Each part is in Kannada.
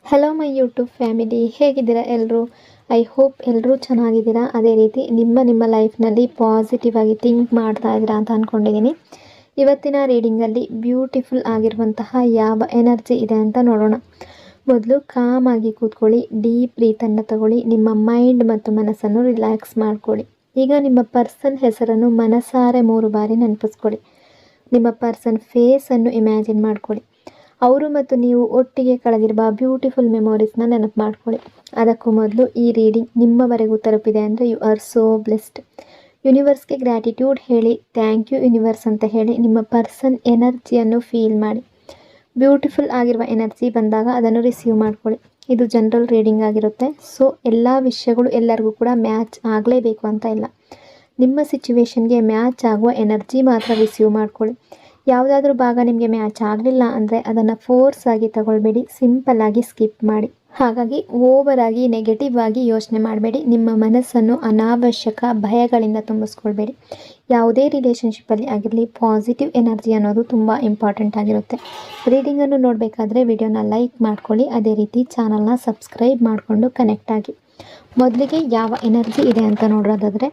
ಹಲೋ ಮೈ ಯೂಟ್ಯೂಬ್ ಫ್ಯಾಮಿಲಿ, ಹೇಗಿದ್ದೀರಾ ಎಲ್ಲರೂ? ಐ ಹೋಪ್ ಎಲ್ಲರೂ ಚೆನ್ನಾಗಿದ್ದೀರಾ. ಅದೇ ರೀತಿ ನಿಮ್ಮ ಲೈಫ್ನಲ್ಲಿ ಪಾಸಿಟಿವ್ ಆಗಿ ಥಿಂಕ್ ಮಾಡ್ತಾ ಇದ್ದೀರಾ ಅಂತ ಅಂದ್ಕೊಂಡಿದ್ದೀನಿ. ಇವತ್ತಿನ ರೀಡಿಂಗಲ್ಲಿ ಬ್ಯೂಟಿಫುಲ್ ಆಗಿರುವಂತಹ ಯಾವ ಎನರ್ಜಿ ಇದೆ ಅಂತ ನೋಡೋಣ. ಮೊದಲು ಕಾಮಾಗಿ ಕೂತ್ಕೊಳ್ಳಿ, ಡೀಪ್ ಬ್ರೀತನ್ನು ತಗೊಳ್ಳಿ, ನಿಮ್ಮ ಮೈಂಡ್ ಮತ್ತು ಮನಸ್ಸನ್ನು ರಿಲ್ಯಾಕ್ಸ್ ಮಾಡ್ಕೊಳ್ಳಿ. ಈಗ ನಿಮ್ಮ ಪರ್ಸನ್ ಹೆಸರನ್ನು ಮನಸಾರೆ 3 ಬಾರಿ ನೆನಪಿಸ್ಕೊಳ್ಳಿ. ನಿಮ್ಮ ಪರ್ಸನ್ ಫೇಸನ್ನು ಇಮ್ಯಾಜಿನ್ ಮಾಡ್ಕೊಳ್ಳಿ. ಅವರು ಮತ್ತು ನೀವು ಒಟ್ಟಿಗೆ ಕಳೆದಿರುವ ಬ್ಯೂಟಿಫುಲ್ ಮೆಮೊರೀಸ್ನ ನೆನಪು ಮಾಡ್ಕೊಳ್ಳಿ. ಅದಕ್ಕೂ ಮೊದಲು ಈ ರೀಡಿಂಗ್ ನಿಮ್ಮವರೆಗೂ ತಲುಪಿದೆ ಅಂದರೆ ಯು ಆರ್ ಸೋ ಬ್ಲೆಸ್ಡ್. ಯೂನಿವರ್ಸ್ಗೆ ಗ್ರ್ಯಾಟಿಟ್ಯೂಡ್ ಹೇಳಿ, ಥ್ಯಾಂಕ್ ಯು ಯೂನಿವರ್ಸ್ ಅಂತ ಹೇಳಿ ನಿಮ್ಮ ಪರ್ಸನ್ ಎನರ್ಜಿಯನ್ನು ಫೀಲ್ ಮಾಡಿ. ಬ್ಯೂಟಿಫುಲ್ ಆಗಿರುವ ಎನರ್ಜಿ ಬಂದಾಗ ಅದನ್ನು ರಿಸೀವ್ ಮಾಡ್ಕೊಳ್ಳಿ. ಇದು ಜನರಲ್ ರೀಡಿಂಗ್ ಆಗಿರುತ್ತೆ. ಸೊ ಎಲ್ಲ ವಿಷಯಗಳು ಎಲ್ಲರಿಗೂ ಕೂಡ ಮ್ಯಾಚ್ ಆಗಲೇಬೇಕು ಅಂತ ಇಲ್ಲ. ನಿಮ್ಮ ಸಿಚುವೇಶನ್ಗೆ ಮ್ಯಾಚ್ ಆಗುವ ಎನರ್ಜಿ ಮಾತ್ರ ರಿಸೀವ್ ಮಾಡ್ಕೊಳ್ಳಿ. ಯಾವುದಾದ್ರೂ ಭಾಗ ನಿಮಗೆ ಮ್ಯಾಚ್ ಆಗಲಿಲ್ಲ ಅಂದರೆ ಅದನ್ನು ಫೋರ್ಸ್ ಆಗಿ ತಗೊಳ್ಬೇಡಿ, ಸಿಂಪಲ್ ಆಗಿ ಸ್ಕಿಪ್ ಮಾಡಿ. ಹಾಗಾಗಿ ಓವರ್ ಆಗಿ ನೆಗೆಟಿವ್ ಆಗಿ ಯೋಚನೆ ಮಾಡಬೇಡಿ. ನಿಮ್ಮ ಮನಸ್ಸನ್ನು ಅನಾವಶ್ಯಕ ಭಯಗಳಿಂದ ತುಂಬಿಸ್ಕೊಳ್ಬೇಡಿ. ಯಾವುದೇ ರಿಲೇಷನ್ಶಿಪ್ಪಲ್ಲಿ ಆಗಿರಲಿ, ಪಾಸಿಟಿವ್ ಎನರ್ಜಿ ಅನ್ನೋದು ತುಂಬ ಇಂಪಾರ್ಟೆಂಟ್ ಆಗಿರುತ್ತೆ. ರೀಡಿಂಗನ್ನು ನೋಡಬೇಕಾದ್ರೆ ವಿಡಿಯೋನ ಲೈಕ್ ಮಾಡ್ಕೊಳ್ಳಿ. ಅದೇ ರೀತಿ ಚಾನಲ್ನ ಸಬ್ಸ್ಕ್ರೈಬ್ ಮಾಡಿಕೊಂಡು ಕನೆಕ್ಟ್ ಆಗಿ. ಮೊದಲಿಗೆ ಯಾವ ಎನರ್ಜಿ ಇದೆ ಅಂತ ನೋಡೋದಾದರೆ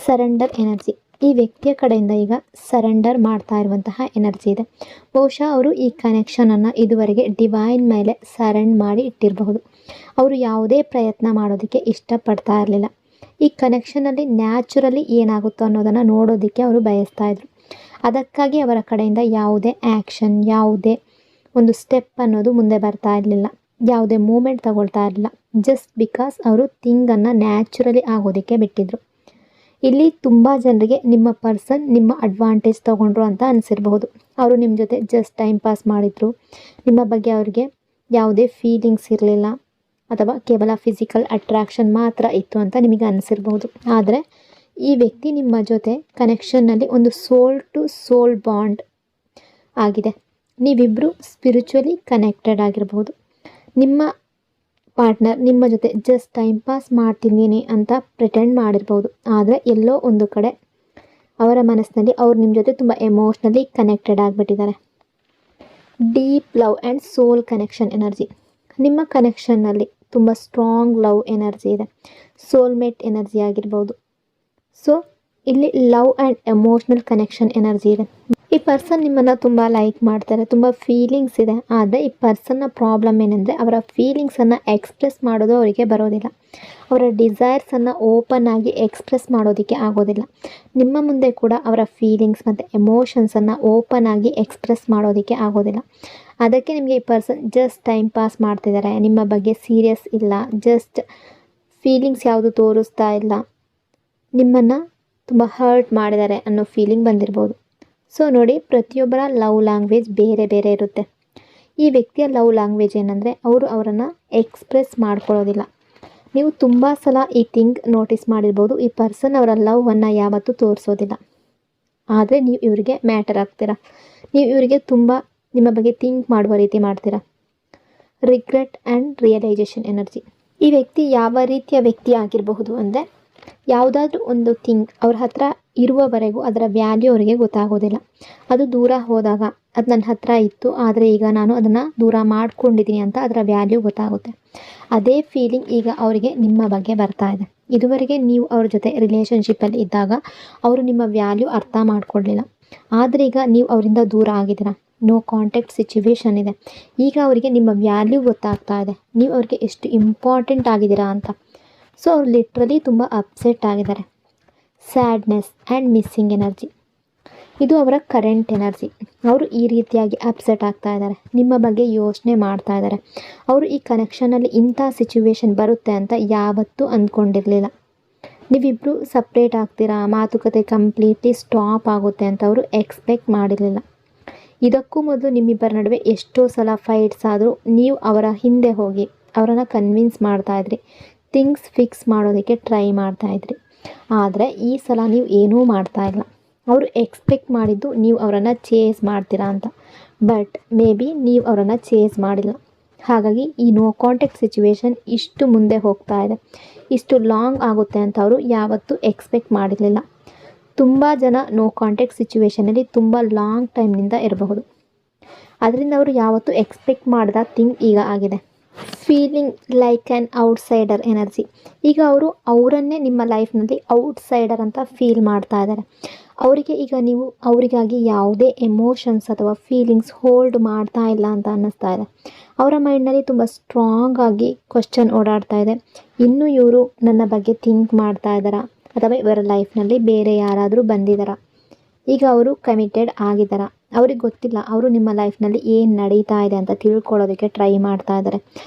ಸರೆಂಡರ್ ಎನರ್ಜಿ. ಈ ವ್ಯಕ್ತಿಯ ಕಡೆಯಿಂದ ಈಗ ಸರೆಂಡರ್ ಮಾಡ್ತಾ ಇರುವಂತಹ ಎನರ್ಜಿ ಇದೆ. ಬಹುಶಃ ಅವರು ಈ ಕನೆಕ್ಷನನ್ನು ಇದುವರೆಗೆ ಡಿವೈನ್ ಮೇಲೆ ಸರೆಂಡ್ ಮಾಡಿ ಇಟ್ಟಿರಬಹುದು. ಅವರು ಯಾವುದೇ ಪ್ರಯತ್ನ ಮಾಡೋದಕ್ಕೆ ಇಷ್ಟಪಡ್ತಾ ಇರಲಿಲ್ಲ. ಈ ಕನೆಕ್ಷನಲ್ಲಿ ನ್ಯಾಚುರಲಿ ಏನಾಗುತ್ತೋ ಅನ್ನೋದನ್ನು ನೋಡೋದಕ್ಕೆ ಅವರು ಬಯಸ್ತಾ ಇದ್ರು. ಅದಕ್ಕಾಗಿ ಅವರ ಕಡೆಯಿಂದ ಯಾವುದೇ ಆ್ಯಕ್ಷನ್, ಯಾವುದೇ ಒಂದು ಸ್ಟೆಪ್ ಅನ್ನೋದು ಮುಂದೆ ಬರ್ತಾ ಇರಲಿಲ್ಲ. ಯಾವುದೇ ಮೂಮೆಂಟ್ ತಗೊಳ್ತಾ ಇರಲಿಲ್ಲ. ಜಸ್ಟ್ ಬಿಕಾಸ್ ಅವರು ಥಿಂಗನ್ನು ನ್ಯಾಚುರಲಿ ಆಗೋದಕ್ಕೆ ಬಿಟ್ಟಿದ್ರು. ಇಲ್ಲಿ ತುಂಬ ಜನರಿಗೆ ನಿಮ್ಮ ಪರ್ಸನ್ ನಿಮ್ಮ ಅಡ್ವಾಂಟೇಜ್ ತೊಗೊಂಡ್ರು ಅಂತ ಅನಿಸಿರಬಹುದು. ಅವರು ನಿಮ್ಮ ಜೊತೆ ಜಸ್ಟ್ ಟೈಮ್ ಪಾಸ್ ಮಾಡಿದರು. ನಿಮ್ಮ ಬಗ್ಗೆ ಅವರಿಗೆ ಯಾವುದೇ ಫೀಲಿಂಗ್ಸ್ ಇರಲಿಲ್ಲ, ಅಥವಾ ಕೇವಲ ಫಿಸಿಕಲ್ ಅಟ್ರಾಕ್ಷನ್ ಮಾತ್ರ ಇತ್ತು ಅಂತ ನಿಮಗೆ ಅನಿಸಿರ್ಬಹುದು. ಆದರೆ ಈ ವ್ಯಕ್ತಿ ನಿಮ್ಮ ಜೊತೆ ಕನೆಕ್ಷನ್ನಲ್ಲಿ ಒಂದು ಸೋಲ್ ಟು ಸೋಲ್ ಬಾಂಡ್ ಆಗಿದೆ. ನೀವಿಬ್ಬರು ಸ್ಪಿರಿಚುವಲಿ ಕನೆಕ್ಟೆಡ್ ಆಗಿರಬಹುದು. ನಿಮ್ಮ ಪಾರ್ಟ್ನರ್ ನಿಮ್ಮ ಜೊತೆ ಜಸ್ಟ್ ಟೈಮ್ ಪಾಸ್ ಮಾಡ್ತಿದ್ದೀನಿ ಅಂತ ಪ್ರಿಟೆಂಡ್ ಮಾಡಿರ್ಬೋದು. ಆದರೆ ಎಲ್ಲೋ ಒಂದು ಕಡೆ ಅವರ ಮನಸ್ಸಿನಲ್ಲಿ ಅವ್ರು ನಿಮ್ಮ ಜೊತೆ ತುಂಬ ಎಮೋಷ್ನಲಿ ಕನೆಕ್ಟೆಡ್ ಆಗಿಬಿಟ್ಟಿದ್ದಾರೆ. Deep love and soul connection energy. ನಿಮ್ಮ ಕನೆಕ್ಷನ್ನಲ್ಲಿ ತುಂಬ ಸ್ಟ್ರಾಂಗ್ ಲವ್ ಎನರ್ಜಿ ಇದೆ. ಸೋಲ್ಮೇಟ್ ಎನರ್ಜಿ ಆಗಿರ್ಬೋದು. ಸೊ ಇಲ್ಲಿ love and emotional connection energy ಇದೆ. ಈ ಪರ್ಸನ್ ನಿಮ್ಮನ್ನು ತುಂಬ ಲೈಕ್ ಮಾಡ್ತಾರೆ, ತುಂಬ ಫೀಲಿಂಗ್ಸ್ ಇದೆ. ಆದರೆ ಈ ಪರ್ಸನ್ನ ಪ್ರಾಬ್ಲಮ್ ಏನಂದರೆ ಅವರ ಫೀಲಿಂಗ್ಸನ್ನು ಎಕ್ಸ್ಪ್ರೆಸ್ ಮಾಡೋದು ಅವರಿಗೆ ಬರೋದಿಲ್ಲ. ಅವರ ಡಿಸೈರ್ಸನ್ನು ಓಪನ್ ಆಗಿ ಎಕ್ಸ್ಪ್ರೆಸ್ ಮಾಡೋದಕ್ಕೆ ಆಗೋದಿಲ್ಲ. ನಿಮ್ಮ ಮುಂದೆ ಕೂಡ ಅವರ ಫೀಲಿಂಗ್ಸ್ ಮತ್ತು ಎಮೋಷನ್ಸನ್ನು ಓಪನ್ ಆಗಿ ಎಕ್ಸ್ಪ್ರೆಸ್ ಮಾಡೋದಕ್ಕೆ ಆಗೋದಿಲ್ಲ. ಅದಕ್ಕೆ ನಿಮಗೆ ಈ ಪರ್ಸನ್ ಜಸ್ಟ್ ಟೈಮ್ ಪಾಸ್ ಮಾಡ್ತಿದ್ದಾರೆ, ನಿಮ್ಮ ಬಗ್ಗೆ ಸೀರಿಯಸ್ ಇಲ್ಲ, ಜಸ್ಟ್ ಫೀಲಿಂಗ್ಸ್ ಯಾವುದು ತೋರಿಸ್ತಾ ಇಲ್ಲ, ನಿಮ್ಮನ್ನು ತುಂಬ ಹರ್ಟ್ ಮಾಡಿದ್ದಾರೆ ಅನ್ನೋ ಫೀಲಿಂಗ್ ಬಂದಿರ್ಬೋದು. ಸೊ ನೋಡಿ, ಪ್ರತಿಯೊಬ್ಬರ ಲವ್ ಲ್ಯಾಂಗ್ವೇಜ್ ಬೇರೆ ಬೇರೆ ಇರುತ್ತೆ. ಈ ವ್ಯಕ್ತಿಯ ಲವ್ ಲ್ಯಾಂಗ್ವೇಜ್ ಏನಂದರೆ ಅವರು ಅವರನ್ನು ಎಕ್ಸ್ಪ್ರೆಸ್ ಮಾಡ್ಕೊಳ್ಳೋದಿಲ್ಲ. ನೀವು ತುಂಬ ಸಲ ಈ ಥಿಂಗ್ ನೋಟಿಸ್ ಮಾಡಿರ್ಬೋದು. ಈ ಪರ್ಸನ್ ಅವರ ಲವ್ವನ್ನು ಯಾವತ್ತೂ ತೋರಿಸೋದಿಲ್ಲ. ಆದರೆ ನೀವು ಇವರಿಗೆ ಮ್ಯಾಟರ್ ಆಗ್ತೀರಾ. ನೀವು ಇವರಿಗೆ ತುಂಬ ನಿಮ್ಮ ಬಗ್ಗೆ ಥಿಂಕ್ ಮಾಡುವ ರೀತಿ ಮಾಡ್ತೀರಾ. Regret and realisation energy. ಈ ವ್ಯಕ್ತಿ ಯಾವ ರೀತಿಯ ವ್ಯಕ್ತಿ ಆಗಿರಬಹುದು ಅಂದರೆ, ಯಾವುದಾದ್ರೂ ಒಂದು ಥಿಂಗ್ ಅವ್ರ ಹತ್ರ ಇರುವವರೆಗೂ ಅದರ ವ್ಯಾಲ್ಯೂ ಅವರಿಗೆ ಗೊತ್ತಾಗೋದಿಲ್ಲ. ಅದು ದೂರ ಹೋದಾಗ ಅದು ನನ್ನ ಹತ್ರ ಇತ್ತು, ಆದರೆ ಈಗ ನಾನು ಅದನ್ನು ದೂರ ಮಾಡ್ಕೊಂಡಿದ್ದೀನಿ ಅಂತ ಅದರ ವ್ಯಾಲ್ಯೂ ಗೊತ್ತಾಗುತ್ತೆ. ಅದೇ ಫೀಲಿಂಗ್ ಈಗ ಅವರಿಗೆ ನಿಮ್ಮ ಬಗ್ಗೆ ಬರ್ತಾ ಇದೆ. ಇದುವರೆಗೆ ನೀವು ಅವ್ರ ಜೊತೆ ರಿಲೇಷನ್ಶಿಪ್ಪಲ್ಲಿ ಇದ್ದಾಗ ಅವರು ನಿಮ್ಮ ವ್ಯಾಲ್ಯೂ ಅರ್ಥ ಮಾಡ್ಕೊಳ್ಳಲಿಲ್ಲ. ಆದರೆ ಈಗ ನೀವು ಅವರಿಂದ ದೂರ ಆಗಿದ್ದೀರಾ, ನೋ ಕಾಂಟ್ಯಾಕ್ಟ್ ಸಿಚುವೇಶನ್ ಇದೆ. ಈಗ ಅವರಿಗೆ ನಿಮ್ಮ ವ್ಯಾಲ್ಯೂ ಗೊತ್ತಾಗ್ತಾ ಇದೆ, ನೀವು ಅವ್ರಿಗೆ ಎಷ್ಟು ಇಂಪಾರ್ಟೆಂಟ್ ಆಗಿದ್ದೀರಾ ಅಂತ. ಸೊ ಅವ್ರು ಲಿಟ್ರಲಿ ತುಂಬ ಅಪ್ಸೆಟ್ ಆಗಿದ್ದಾರೆ. Sadness and missing energy. ಇದು ಅವರ ಕರೆಂಟ್ ಎನರ್ಜಿ. ಅವರು ಈ ರೀತಿಯಾಗಿ ಅಪ್ಸೆಟ್ ಆಗ್ತಾ ಇದ್ದಾರೆ, ನಿಮ್ಮ ಬಗ್ಗೆ ಯೋಚನೆ ಮಾಡ್ತಾ ಇದ್ದಾರೆ. ಅವರು ಈ ಕನೆಕ್ಷನಲ್ಲಿ ಇಂಥ ಸಿಚುವೇಶನ್ ಬರುತ್ತೆ ಅಂತ ಯಾವತ್ತೂ ಅಂದ್ಕೊಂಡಿರಲಿಲ್ಲ. ನೀವಿಬ್ಬರು ಸಪ್ರೇಟ್ ಆಗ್ತೀರಾ, ಮಾತುಕತೆ ಕಂಪ್ಲೀಟ್ಲಿ ಸ್ಟಾಪ್ ಆಗುತ್ತೆ ಅಂತ ಅವರು ಎಕ್ಸ್ಪೆಕ್ಟ್ ಮಾಡಿರಲಿಲ್ಲ. ಇದಕ್ಕೂ ಮೊದಲು ನಿಮ್ಮಿಬ್ಬರ ನಡುವೆ ಎಷ್ಟೋ ಸಲ ಫೈಟ್ಸ್ ಆದರೂ ನೀವು ಅವರ ಹಿಂದೆ ಹೋಗಿ ಅವರನ್ನು ಕನ್ವಿನ್ಸ್ ಮಾಡ್ತಾಯಿದ್ರಿ, ಥಿಂಗ್ಸ್ ಫಿಕ್ಸ್ ಮಾಡೋದಕ್ಕೆ ಟ್ರೈ ಮಾಡ್ತಾಯಿದ್ರಿ. ಆದರೆ ಈ ಸಲ ನೀವು ಏನೂ ಮಾಡ್ತಾ ಇಲ್ಲ. ಅವರು ಎಕ್ಸ್ಪೆಕ್ಟ್ ಮಾಡಿದ್ದು ನೀವು ಅವರನ್ನು ಚೇಸ್ ಮಾಡ್ತೀರಾ ಅಂತ. ಬಟ್ ಮೇ ಬಿ ನೀವು ಅವರನ್ನು ಚೇಸ್ ಮಾಡಿಲ್ಲ. ಹಾಗಾಗಿ ಈ ನೋ ಕಾಂಟ್ಯಾಕ್ಟ್ ಸಿಚುವೇಶನ್ ಇಷ್ಟು ಮುಂದೆ ಹೋಗ್ತಾ ಇದೆ, ಇಷ್ಟು ಲಾಂಗ್ ಆಗುತ್ತೆ ಅಂತ ಅವರು ಯಾವತ್ತೂ ಎಕ್ಸ್ಪೆಕ್ಟ್ ಮಾಡಿರಲಿಲ್ಲ. ತುಂಬ ಜನ ನೋ ಕಾಂಟ್ಯಾಕ್ಟ್ ಸಿಚುವೇಶನಲ್ಲಿ ತುಂಬ ಲಾಂಗ್ ಟೈಮ್ನಿಂದ ಇರಬಹುದು. ಅದರಿಂದ ಅವರು ಯಾವತ್ತೂ ಎಕ್ಸ್ಪೆಕ್ಟ್ ಮಾಡಿದ ಥಿಂಗ್ ಈಗ ಆಗಿದೆ. Feeling like an outsider energy. ಈಗ ಅವರು ಅವರನ್ನೇ ನಿಮ್ಮ ಲೈಫ್ನಲ್ಲಿ ಔಟ್ಸೈಡರ್ ಅಂತ ಫೀಲ್ ಮಾಡ್ತಾ ಇದ್ದಾರೆ. ಅವರಿಗೆ ಈಗ ನೀವು ಅವರಿಗಾಗಿ ಯಾವುದೇ ಎಮೋಷನ್ಸ್ ಅಥವಾ ಫೀಲಿಂಗ್ಸ್ ಹೋಲ್ಡ್ ಮಾಡ್ತಾ ಇಲ್ಲ ಅಂತ ಅನ್ನಿಸ್ತಾ ಇದೆ. ಅವರ ಮೈಂಡ್ನಲ್ಲಿ ತುಂಬ ಸ್ಟ್ರಾಂಗ್ ಆಗಿ ಕ್ವಶನ್ ಓಡಾಡ್ತಾ ಇದೆ. ಇನ್ನೂ ಇವರು ನನ್ನ ಬಗ್ಗೆ ಥಿಂಕ್ ಮಾಡ್ತಾ ಇದ್ದಾರಾ, ಅಥವಾ ಇವರ ಲೈಫ್ನಲ್ಲಿ ಬೇರೆ ಯಾರಾದರೂ ಬಂದಿದ್ದಾರಾ, ಈಗ ಅವರು ಕಮಿಟೆಡ್ ಆಗಿದ್ದಾರಾ, ಅವ್ರಿಗೆ ಗೊತ್ತಿಲ್ಲ. ಅವರು ನಿಮ್ಮ ಲೈಫ್ನಲ್ಲಿ ಏನು ನಡೀತಾ ಇದೆ ಅಂತ ತಿಳ್ಕೊಳ್ಳೋದಕ್ಕೆ ಟ್ರೈ ಮಾಡ್ತಾ ಇದ್ದಾರೆ.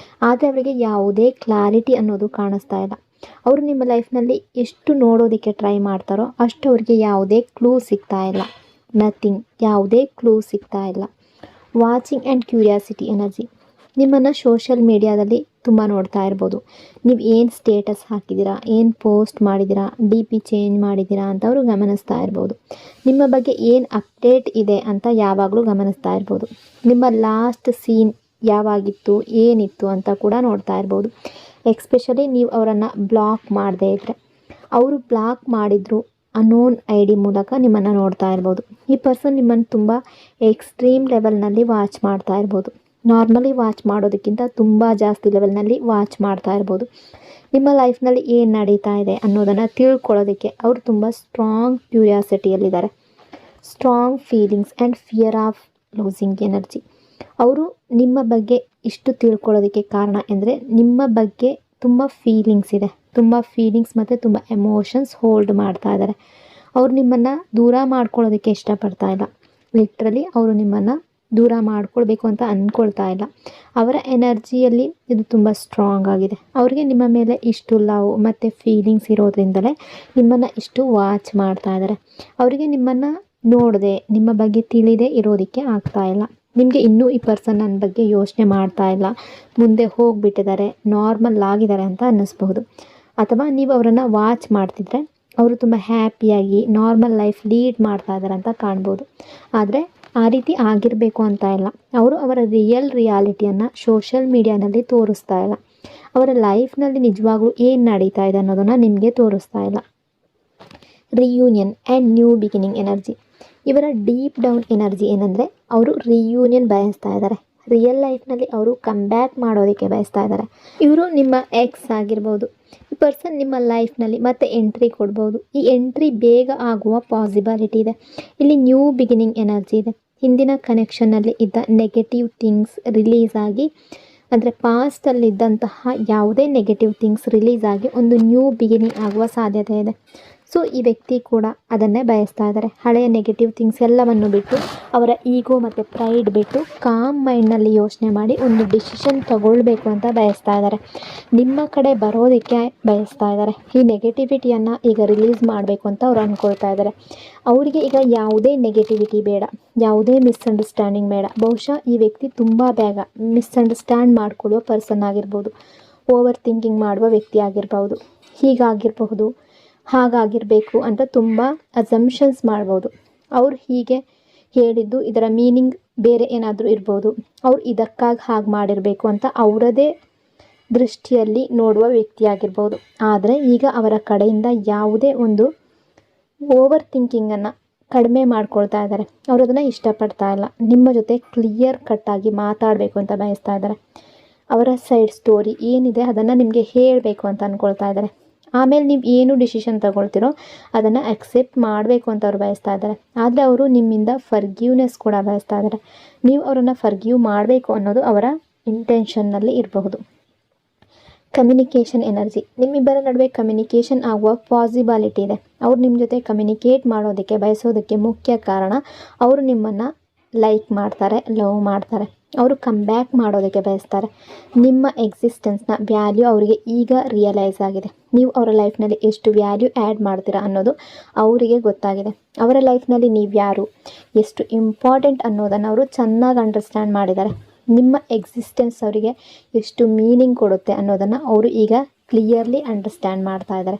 ಆದರೆ ಅವರಿಗೆ ಯಾವುದೇ ಕ್ಲಾರಿಟಿ ಅನ್ನೋದು ಕಾಣಿಸ್ತಾ ಇಲ್ಲ. ಅವರು ನಿಮ್ಮ ಲೈಫ್ನಲ್ಲಿ ಎಷ್ಟು ನೋಡೋದಕ್ಕೆ ಟ್ರೈ ಮಾಡ್ತಾರೋ ಅಷ್ಟು ಅವ್ರಿಗೆ ಯಾವುದೇ ಕ್ಲೂ ಸಿಗ್ತಾ ಇಲ್ಲ. ನಥಿಂಗ್, ಯಾವುದೇ ಕ್ಲೂ ಸಿಗ್ತಾ ಇಲ್ಲ. Watching and curiosity energy. ನಿಮ್ಮನ್ನು ಸೋಷಿಯಲ್ ಮೀಡಿಯಾದಲ್ಲಿ ತುಂಬ ನೋಡ್ತಾ ಇರ್ಬೋದು. ನೀವು ಏನು ಸ್ಟೇಟಸ್ ಹಾಕಿದ್ದೀರಾ, ಏನು ಪೋಸ್ಟ್ ಮಾಡಿದ್ದೀರಾ, DP ಚೇಂಜ್ ಮಾಡಿದ್ದೀರಾ ಅಂತ ಅವರು ಗಮನಿಸ್ತಾ ಇರ್ಬೋದು. ನಿಮ್ಮ ಬಗ್ಗೆ ಏನು ಅಪ್ಡೇಟ್ ಇದೆ ಅಂತ ಯಾವಾಗಲೂ ಗಮನಿಸ್ತಾ ಇರ್ಬೋದು. ನಿಮ್ಮ ಲಾಸ್ಟ್ ಸೀನ್ ಯಾವಾಗಿತ್ತು, ಏನಿತ್ತು ಅಂತ ಕೂಡ ನೋಡ್ತಾ ಇರ್ಬೋದು. ಎಕ್ಸ್ಪೆಷಲಿ ನೀವು ಅವರನ್ನು ಬ್ಲಾಕ್ ಮಾಡದೇ ಇದ್ದರೆ. ಅವರು ಬ್ಲಾಕ್ ಮಾಡಿದ್ರು ಅನೋನ್ ID ಮೂಲಕ ನಿಮ್ಮನ್ನು ನೋಡ್ತಾ ಇರ್ಬೋದು. ಈ ಪರ್ಸನ್ ನಿಮ್ಮನ್ನು ತುಂಬ ಎಕ್ಸ್ಟ್ರೀಮ್ ಲೆವೆಲ್ನಲ್ಲಿ ವಾಚ್ ಮಾಡ್ತಾ ಇರ್ಬೋದು. ನಾರ್ಮಲಿ ವಾಚ್ ಮಾಡೋದಕ್ಕಿಂತ ತುಂಬ ಜಾಸ್ತಿ ಲೆವೆಲ್ನಲ್ಲಿ ವಾಚ್ ಮಾಡ್ತಾ ಇರ್ಬೋದು. ನಿಮ್ಮ ಲೈಫ್ನಲ್ಲಿ ಏನು ನಡೀತಾ ಇದೆ ಅನ್ನೋದನ್ನು ತಿಳ್ಕೊಳ್ಳೋದಕ್ಕೆ ಅವರು ತುಂಬ ಸ್ಟ್ರಾಂಗ್ ಕ್ಯೂರಿಯಾಸಿಟಿಯಲ್ಲಿದ್ದಾರೆ. Strong feelings and fear of losing energy. ಅವರು ನಿಮ್ಮ ಬಗ್ಗೆ ಇಷ್ಟು ತಿಳ್ಕೊಳ್ಳೋದಕ್ಕೆ ಕಾರಣ ಅಂದರೆ ನಿಮ್ಮ ಬಗ್ಗೆ ತುಂಬ ಫೀಲಿಂಗ್ಸ್ ಇದೆ. ತುಂಬ ಫೀಲಿಂಗ್ಸ್ ಮತ್ತು ತುಂಬ ಎಮೋಷನ್ಸ್ ಹೋಲ್ಡ್ ಮಾಡ್ತಾ ಇದ್ದಾರೆ. ಅವರು ನಿಮ್ಮನ್ನು ದೂರ ಮಾಡ್ಕೊಳ್ಳೋದಕ್ಕೆ ಇಷ್ಟಪಡ್ತಾ ಇಲ್ಲ. ಲಿಟ್ರಲಿ ಅವರು ನಿಮ್ಮನ್ನು ದೂರ ಮಾಡ್ಕೊಳ್ಬೇಕು ಅಂತ ಅಂದ್ಕೊಳ್ತಾ ಇಲ್ಲ. ಅವರ ಎನರ್ಜಿಯಲ್ಲಿ ಇದು ತುಂಬ ಸ್ಟ್ರಾಂಗ್ ಆಗಿದೆ. ಅವರಿಗೆ ನಿಮ್ಮ ಮೇಲೆ ಇಷ್ಟು ಲವ್ ಮತ್ತು ಫೀಲಿಂಗ್ಸ್ ಇರೋದ್ರಿಂದಲೇ ನಿಮ್ಮನ್ನು ಇಷ್ಟು ವಾಚ್ ಮಾಡ್ತಾ ಇದ್ದಾರೆ. ಅವರಿಗೆ ನಿಮ್ಮನ್ನು ನೋಡದೆ, ನಿಮ್ಮ ಬಗ್ಗೆ ತಿಳಿದೇ ಇರೋದಕ್ಕೆ ಆಗ್ತಾ ಇಲ್ಲ. ನಿಮಗೆ ಇನ್ನೂ ಈ ಪರ್ಸನ್ ನನ್ನ ಬಗ್ಗೆ ಯೋಚನೆ ಮಾಡ್ತಾ ಇಲ್ಲ, ಮುಂದೆ ಹೋಗಿಬಿಟ್ಟಿದ್ದಾರೆ, ನಾರ್ಮಲ್ ಆಗಿದ್ದಾರೆ ಅಂತ ಅನ್ನಿಸ್ಬಹುದು. ಅಥವಾ ನೀವು ಅವರನ್ನು ವಾಚ್ ಮಾಡ್ತಿದ್ರೆ ಅವರು ತುಂಬ ಹ್ಯಾಪಿಯಾಗಿ ನಾರ್ಮಲ್ ಲೈಫ್ ಲೀಡ್ ಮಾಡ್ತಾ ಇದ್ದಾರೆ ಅಂತ ಕಾಣ್ಬೋದು. ಆದರೆ ಆ ರೀತಿ ಆಗಿರಬೇಕು ಅಂತ ಇಲ್ಲ. ಅವರು ಅವರ ರಿಯಾಲಿಟಿಯನ್ನು ಸೋಷಿಯಲ್ ಮೀಡಿಯಾನಲ್ಲಿ ತೋರಿಸ್ತಾ ಇಲ್ಲ. ಅವರ ಲೈಫ್ನಲ್ಲಿ ನಿಜವಾಗ್ಲೂ ಏನು ನಡೀತಾ ಇದೆ ಅನ್ನೋದನ್ನು ನಿಮಗೆ ತೋರಿಸ್ತಾ ಇಲ್ಲ. Reunion and new beginning energy. ಇವರ ಡೀಪ್ ಡೌನ್ ಎನರ್ಜಿ ಏನಂದರೆ ಅವರು ರಿಯೂನಿಯನ್ ಬಯಸ್ತಾ ಇದ್ದಾರೆ. ರಿಯಲ್ ಲೈಫ್ನಲ್ಲಿ ಅವರು ಕಮ್ ಬ್ಯಾಕ್ ಮಾಡೋದಕ್ಕೆ ಬಯಸ್ತಾ ಇದ್ದಾರೆ. ಇವರು ನಿಮ್ಮ ಎಕ್ಸ್ ಆಗಿರ್ಬೋದು. ಈ ಪರ್ಸನ್ ನಿಮ್ಮ ಲೈಫ್ನಲ್ಲಿ ಮತ್ತೆ ಎಂಟ್ರಿ ಕೊಡ್ಬೋದು. ಈ ಎಂಟ್ರಿ ಬೇಗ ಆಗುವ ಪಾಸಿಬಿಲಿಟಿ ಇದೆ. ಇಲ್ಲಿ ನ್ಯೂ ಬಿಗಿನಿಂಗ್ ಎನರ್ಜಿ ಇದೆ. ಹಿಂದಿನ ಕನೆಕ್ಷನ್ನಲ್ಲಿ ಇದ್ದ ನೆಗೆಟಿವ್ ಥಿಂಗ್ಸ್ ರಿಲೀಸ್ ಆಗಿ, ಅಂದರೆ ಪಾಸ್ಟಲ್ಲಿದ್ದಂತಹ ಯಾವುದೇ ನೆಗೆಟಿವ್ ಥಿಂಗ್ಸ್ ರಿಲೀಸ್ ಆಗಿ ಒಂದು ನ್ಯೂ ಬಿಗಿನಿಂಗ್ ಆಗುವ ಸಾಧ್ಯತೆ ಇದೆ. ಸೊ ಈ ವ್ಯಕ್ತಿ ಕೂಡ ಅದನ್ನೇ ಬಯಸ್ತಾ ಇದ್ದಾರೆ. ಹಳೆಯ ನೆಗೆಟಿವ್ ಥಿಂಗ್ಸ್ ಎಲ್ಲವನ್ನು ಬಿಟ್ಟು, ಅವರ ಈಗೋ ಮತ್ತು ಪ್ರೈಡ್ ಬಿಟ್ಟು ಕಾಮ್ ಮೈಂಡ್ನಲ್ಲಿ ಯೋಚನೆ ಮಾಡಿ ಒಂದು ಡಿಸಿಷನ್ ತಗೊಳ್ಬೇಕು ಅಂತ ಬಯಸ್ತಾ ಇದ್ದಾರೆ. ನಿಮ್ಮ ಕಡೆ ಬರೋದಕ್ಕೆ ಬಯಸ್ತಾ ಇದ್ದಾರೆ. ಈ ನೆಗೆಟಿವಿಟಿಯನ್ನು ಈಗ ರಿಲೀಸ್ ಮಾಡಬೇಕು ಅಂತ ಅವ್ರು ಅಂದ್ಕೊಳ್ತಾ ಇದ್ದಾರೆ. ಅವರಿಗೆ ಈಗ ಯಾವುದೇ ನೆಗೆಟಿವಿಟಿ ಬೇಡ, ಯಾವುದೇ ಮಿಸ್ಅಂಡರ್ಸ್ಟ್ಯಾಂಡಿಂಗ್ ಬೇಡ. ಬಹುಶಃ ಈ ವ್ಯಕ್ತಿ ತುಂಬ ಬೇಗ ಮಿಸ್ಅಂಡರ್ಸ್ಟ್ಯಾಂಡ್ ಮಾಡಿಕೊಳ್ಳುವ ಪರ್ಸನ್ ಆಗಿರ್ಬೋದು. ಓವರ್ ಥಿಂಕಿಂಗ್ ಮಾಡುವ ವ್ಯಕ್ತಿ ಆಗಿರ್ಬೋದು. ಹೀಗಾಗಿರಬಹುದು, ಹಾಗಾಗಿರಬೇಕು ಅಂತ ತುಂಬ ಅಸಂಪ್ಷನ್ಸ್ ಮಾಡ್ಬೋದು. ಅವ್ರು ಹೀಗೆ ಹೇಳಿದ್ದು ಇದರ ಮೀನಿಂಗ್ ಬೇರೆ ಏನಾದರೂ ಇರ್ಬೋದು. ಅವ್ರು ಇದಕ್ಕಾಗಿ ಹಾಗೆ ಮಾಡಿರಬೇಕು ಅಂತ ಅವರದೇ ದೃಷ್ಟಿಯಲ್ಲಿ ನೋಡುವ ವ್ಯಕ್ತಿಯಾಗಿರ್ಬೋದು. ಆದರೆ ಈಗ ಅವರ ಕಡೆಯಿಂದ ಯಾವುದೇ ಒಂದು ಓವರ್ ಥಿಂಕಿಂಗನ್ನು ಕಡಿಮೆ ಮಾಡ್ಕೊಳ್ತಾ ಇದ್ದಾರೆ. ಅವರು ಅದನ್ನು ಇಷ್ಟಪಡ್ತಾ ಇಲ್ಲ. ನಿಮ್ಮ ಜೊತೆ ಕ್ಲಿಯರ್ ಕಟ್ಟಾಗಿ ಮಾತಾಡಬೇಕು ಅಂತ ಬಯಸ್ತಾ ಇದ್ದಾರೆ. ಅವರ ಸೈಡ್ ಸ್ಟೋರಿ ಏನಿದೆ ಅದನ್ನು ನಿಮಗೆ ಹೇಳಬೇಕು ಅಂತ ಅಂದ್ಕೊಳ್ತಾ ಇದ್ದಾರೆ. ಆಮೇಲೆ ನೀವು ಏನು ಡಿಸಿಷನ್ ತಗೊಳ್ತಿರೋ ಅದನ್ನು ಅಕ್ಸೆಪ್ಟ್ ಮಾಡಬೇಕು ಅಂತ ಅವ್ರು ಬಯಸ್ತಾ ಇದ್ದಾರೆ. ಆದರೆ ಅವರು ನಿಮ್ಮಿಂದ ಫರ್ಗ್ಯೂನೆಸ್ ಕೂಡ ಬಯಸ್ತಾ ಇದ್ದಾರೆ. ನೀವು ಅವರನ್ನು ಫರ್ಗ್ಯೂ ಮಾಡಬೇಕು ಅನ್ನೋದು ಅವರ ಇಂಟೆನ್ಷನ್ನಲ್ಲಿ ಇರಬಹುದು. Communication energy. ನಿಮ್ಮಿಬ್ಬರ ನಡುವೆ ಕಮ್ಯುನಿಕೇಷನ್ ಆಗುವ ಪಾಸಿಬಿಲಿಟಿ ಇದೆ. ಅವ್ರು ನಿಮ್ಮ ಜೊತೆ ಕಮ್ಯುನಿಕೇಟ್ ಮಾಡೋದಕ್ಕೆ ಬಯಸೋದಕ್ಕೆ ಮುಖ್ಯ ಕಾರಣ ಅವರು ನಿಮ್ಮನ್ನು ಲೈಕ್ ಮಾಡ್ತಾರೆ, ಲವ್ ಮಾಡ್ತಾರೆ. ಅವರು ಕಮ್ ಬ್ಯಾಕ್ ಮಾಡೋದಕ್ಕೆ ಬಯಸ್ತಾರೆ. ನಿಮ್ಮ ಎಕ್ಸಿಸ್ಟೆನ್ಸ್ನ ವ್ಯಾಲ್ಯೂ ಅವರಿಗೆ ಈಗ ರಿಯಲೈಸ್ ಆಗಿದೆ. ನೀವು ಅವರ ಲೈಫ್ನಲ್ಲಿ ಎಷ್ಟು ವ್ಯಾಲ್ಯೂ ಆ್ಯಡ್ ಮಾಡ್ತೀರಾ ಅನ್ನೋದು ಅವರಿಗೆ ಗೊತ್ತಾಗಿದೆ. ಅವರ ಲೈಫ್ನಲ್ಲಿ ನೀವು ಯಾರು, ಎಷ್ಟು ಇಂಪಾರ್ಟೆಂಟ್ ಅನ್ನೋದನ್ನು ಅವರು ಚೆನ್ನಾಗಿ ಅಂಡರ್ಸ್ಟ್ಯಾಂಡ್ ಮಾಡಿದ್ದಾರೆ. ನಿಮ್ಮ ಎಕ್ಸಿಸ್ಟೆನ್ಸ್ ಅವರಿಗೆ ಎಷ್ಟು ಮೀನಿಂಗ್ ಕೊಡುತ್ತೆ ಅನ್ನೋದನ್ನು ಅವರು ಈಗ ಕ್ಲಿಯರ್ಲಿ ಅಂಡರ್ಸ್ಟ್ಯಾಂಡ್ ಮಾಡ್ತಾ ಇದ್ದಾರೆ.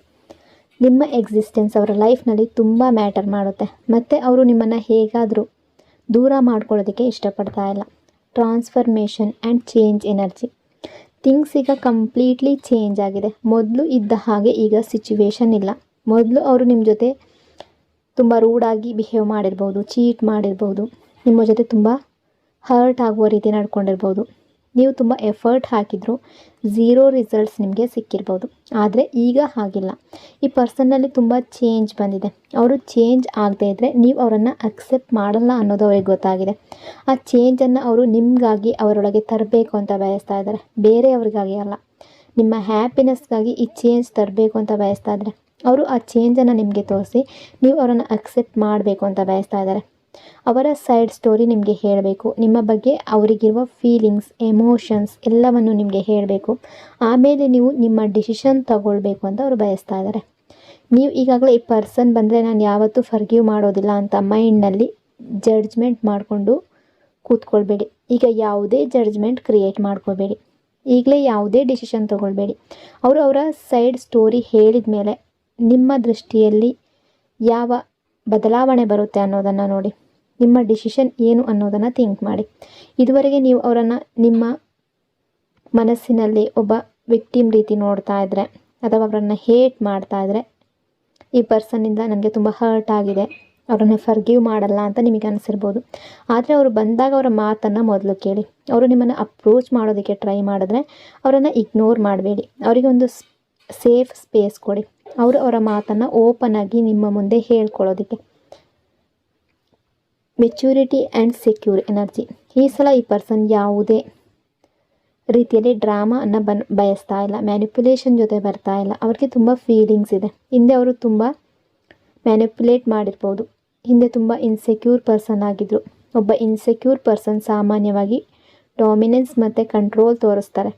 ನಿಮ್ಮ ಎಕ್ಸಿಸ್ಟೆನ್ಸ್ ಅವರ ಲೈಫ್ನಲ್ಲಿ ತುಂಬ ಮ್ಯಾಟರ್ ಮಾಡುತ್ತೆ. ಮತ್ತು ಅವರು ನಿಮ್ಮನ್ನು ಹೇಗಾದರೂ ದೂರ ಮಾಡ್ಕೊಳ್ಳೋದಕ್ಕೆ ಇಷ್ಟಪಡ್ತಾ ಇಲ್ಲ. Transformation and change energy. Things ಈಗ ಕಂಪ್ಲೀಟ್ಲಿ ಚೇಂಜ್ ಆಗಿದೆ. ಮೊದಲು ಇದ್ದ ಹಾಗೆ ಈಗ ಸಿಚುವೇಶನ್ ಇಲ್ಲ. ಮೊದಲು ಅವರು ನಿಮ್ಮ ಜೊತೆ ತುಂಬ ರೂಡಾಗಿ ಬಿಹೇವ್ ಮಾಡಿರ್ಬೋದು, ಚೀಟ್ ಮಾಡಿರ್ಬೋದು, ನಿಮ್ಮ ಜೊತೆ ತುಂಬ ಹರ್ಟ್ ಆಗುವ ರೀತಿ ನಡ್ಕೊಂಡಿರ್ಬೋದು. ನೀವು ತುಂಬ ಎಫರ್ಟ್ ಹಾಕಿದ್ರು ಝೀರೋ ರಿಸಲ್ಟ್ಸ್ ನಿಮಗೆ ಸಿಕ್ಕಿರ್ಬೋದು. ಆದರೆ ಈಗ ಹಾಗಿಲ್ಲ. ಈ ಪರ್ಸನ್ನಲ್ಲಿ ತುಂಬ ಚೇಂಜ್ ಬಂದಿದೆ. ಅವರು ಚೇಂಜ್ ಆಗದೇ ಇದ್ದರೆ ನೀವು ಅವರನ್ನು ಅಕ್ಸೆಪ್ಟ್ ಮಾಡಲ್ಲ ಅನ್ನೋದು ಅವ್ರಿಗೆ ಗೊತ್ತಾಗಿದೆ. ಆ ಚೇಂಜನ್ನು ಅವರು ನಿಮಗಾಗಿ ಅವರೊಳಗೆ ತರಬೇಕು ಅಂತ ಬಯಸ್ತಾ ಇದ್ದಾರೆ, ಬೇರೆಯವ್ರಿಗಾಗಿ ಅಲ್ಲ. ನಿಮ್ಮ ಹ್ಯಾಪಿನೆಸ್ಗಾಗಿ ಈ ಚೇಂಜ್ ತರಬೇಕು ಅಂತ ಬಯಸ್ತಾ ಇದ್ದಾರೆ. ಅವರು ಆ ಚೇಂಜನ್ನು ನಿಮಗೆ ತೋರಿಸಿ ನೀವು ಅವರನ್ನು ಅಕ್ಸೆಪ್ಟ್ ಮಾಡಬೇಕು ಅಂತ ಬಯಸ್ತಾ ಇದ್ದಾರೆ. ಅವರ ಸೈಡ್ ಸ್ಟೋರಿ ನಿಮಗೆ ಹೇಳಬೇಕು, ನಿಮ್ಮ ಬಗ್ಗೆ ಅವರಿಗಿರುವ ಫೀಲಿಂಗ್ಸ್, ಎಮೋಷನ್ಸ್ ಎಲ್ಲವನ್ನು ನಿಮಗೆ ಹೇಳಬೇಕು. ಆಮೇಲೆ ನೀವು ನಿಮ್ಮ ಡಿಸಿಷನ್ ತಗೊಳ್ಬೇಕು ಅಂತ ಅವರು ಬಯಸ್ತಾ ಇದ್ದಾರೆ. ನೀವು ಈಗಾಗಲೇ ಈ ಪರ್ಸನ್ ಬಂದರೆ ನಾನು ಯಾವತ್ತೂ ಫರ್ಗಿವ್ ಮಾಡೋದಿಲ್ಲ ಅಂತ ಮೈಂಡ್ನಲ್ಲಿ ಜಡ್ಜ್ಮೆಂಟ್ ಮಾಡಿಕೊಂಡು ಕೂತ್ಕೊಳ್ಬೇಡಿ. ಈಗ ಯಾವುದೇ ಜಡ್ಜ್ಮೆಂಟ್ ಕ್ರಿಯೇಟ್ ಮಾಡ್ಕೋಬೇಡಿ. ಈಗಲೇ ಯಾವುದೇ ಡಿಸಿಷನ್ ತಗೊಳ್ಬೇಡಿ. ಅವರು ಅವರ ಸೈಡ್ ಸ್ಟೋರಿ ಹೇಳಿದ ಮೇಲೆ ನಿಮ್ಮ ದೃಷ್ಟಿಯಲ್ಲಿ ಯಾವ ಬದಲಾವಣೆ ಬರುತ್ತೆ ಅನ್ನೋದನ್ನು ನೋಡಿ. ನಿಮ್ಮ ಡಿಸಿಷನ್ ಏನು ಅನ್ನೋದನ್ನು ಥಿಂಕ್ ಮಾಡಿ. ಇದುವರೆಗೆ ನೀವು ಅವರನ್ನು ನಿಮ್ಮ ಮನಸ್ಸಿನಲ್ಲಿ ಒಬ್ಬ ವಿಕ್ಟಿಮ್ ರೀತಿ ನೋಡ್ತಾ ಇದ್ದರೆ ಅಥವಾ ಅವರನ್ನು ಹೇಟ್ ಮಾಡ್ತಾ ಇದ್ದರೆ, ಈ ಪರ್ಸನ್ನಿಂದ ನನಗೆ ತುಂಬ ಹರ್ಟ್ ಆಗಿದೆ, ಅವರನ್ನು ಫರ್ಗಿವ್ ಮಾಡಲ್ಲ ಅಂತ ನಿಮಗೆ ಅನಿಸಿರ್ಬೋದು. ಆದರೆ ಅವರು ಬಂದಾಗ ಅವರ ಮಾತನ್ನು ಮೊದಲು ಕೇಳಿ. ಅವರು ನಿಮ್ಮನ್ನು ಅಪ್ರೋಚ್ ಮಾಡೋದಕ್ಕೆ ಟ್ರೈ ಮಾಡಿದ್ರೆ ಅವರನ್ನು ಇಗ್ನೋರ್ ಮಾಡಬೇಡಿ. ಅವರಿಗೆ ಒಂದು ಸೇಫ್ ಸ್ಪೇಸ್ ಕೊಡಿ. ಅವರು ಅವರ ಮಾತನ್ನು ಓಪನ್ ಆಗಿ ನಿಮ್ಮ ಮುಂದೆ ಹೇಳ್ಕೊಳ್ಳೋದಕ್ಕೆ. Maturity and secure energy. ಈ ಸಲ ಈ ಪರ್ಸನ್ ಯಾವುದೇ ರೀತಿಯಲ್ಲಿ ಡ್ರಾಮಾ ಬಯಸ್ತಾ ಇಲ್ಲ, ಮ್ಯಾನಿಪ್ಯುಲೇಷನ್ ಜೊತೆ ಬರ್ತಾ ಇಲ್ಲ. ಅವ್ರಿಗೆ ತುಂಬ ಫೀಲಿಂಗ್ಸ್ ಇದೆ. ಹಿಂದೆ ಅವರು ತುಂಬ ಮ್ಯಾನಿಪ್ಯುಲೇಟ್ ಮಾಡಿರ್ಬೋದು. ಹಿಂದೆ ತುಂಬ ಇನ್ಸೆಕ್ಯೂರ್ ಪರ್ಸನ್ ಆಗಿದ್ದರು. ಒಬ್ಬ ಇನ್ಸೆಕ್ಯೂರ್ ಪರ್ಸನ್ ಸಾಮಾನ್ಯವಾಗಿ ಡಾಮಿನೆನ್ಸ್ ಮತ್ತು ಕಂಟ್ರೋಲ್ ತೋರಿಸ್ತಾರೆ.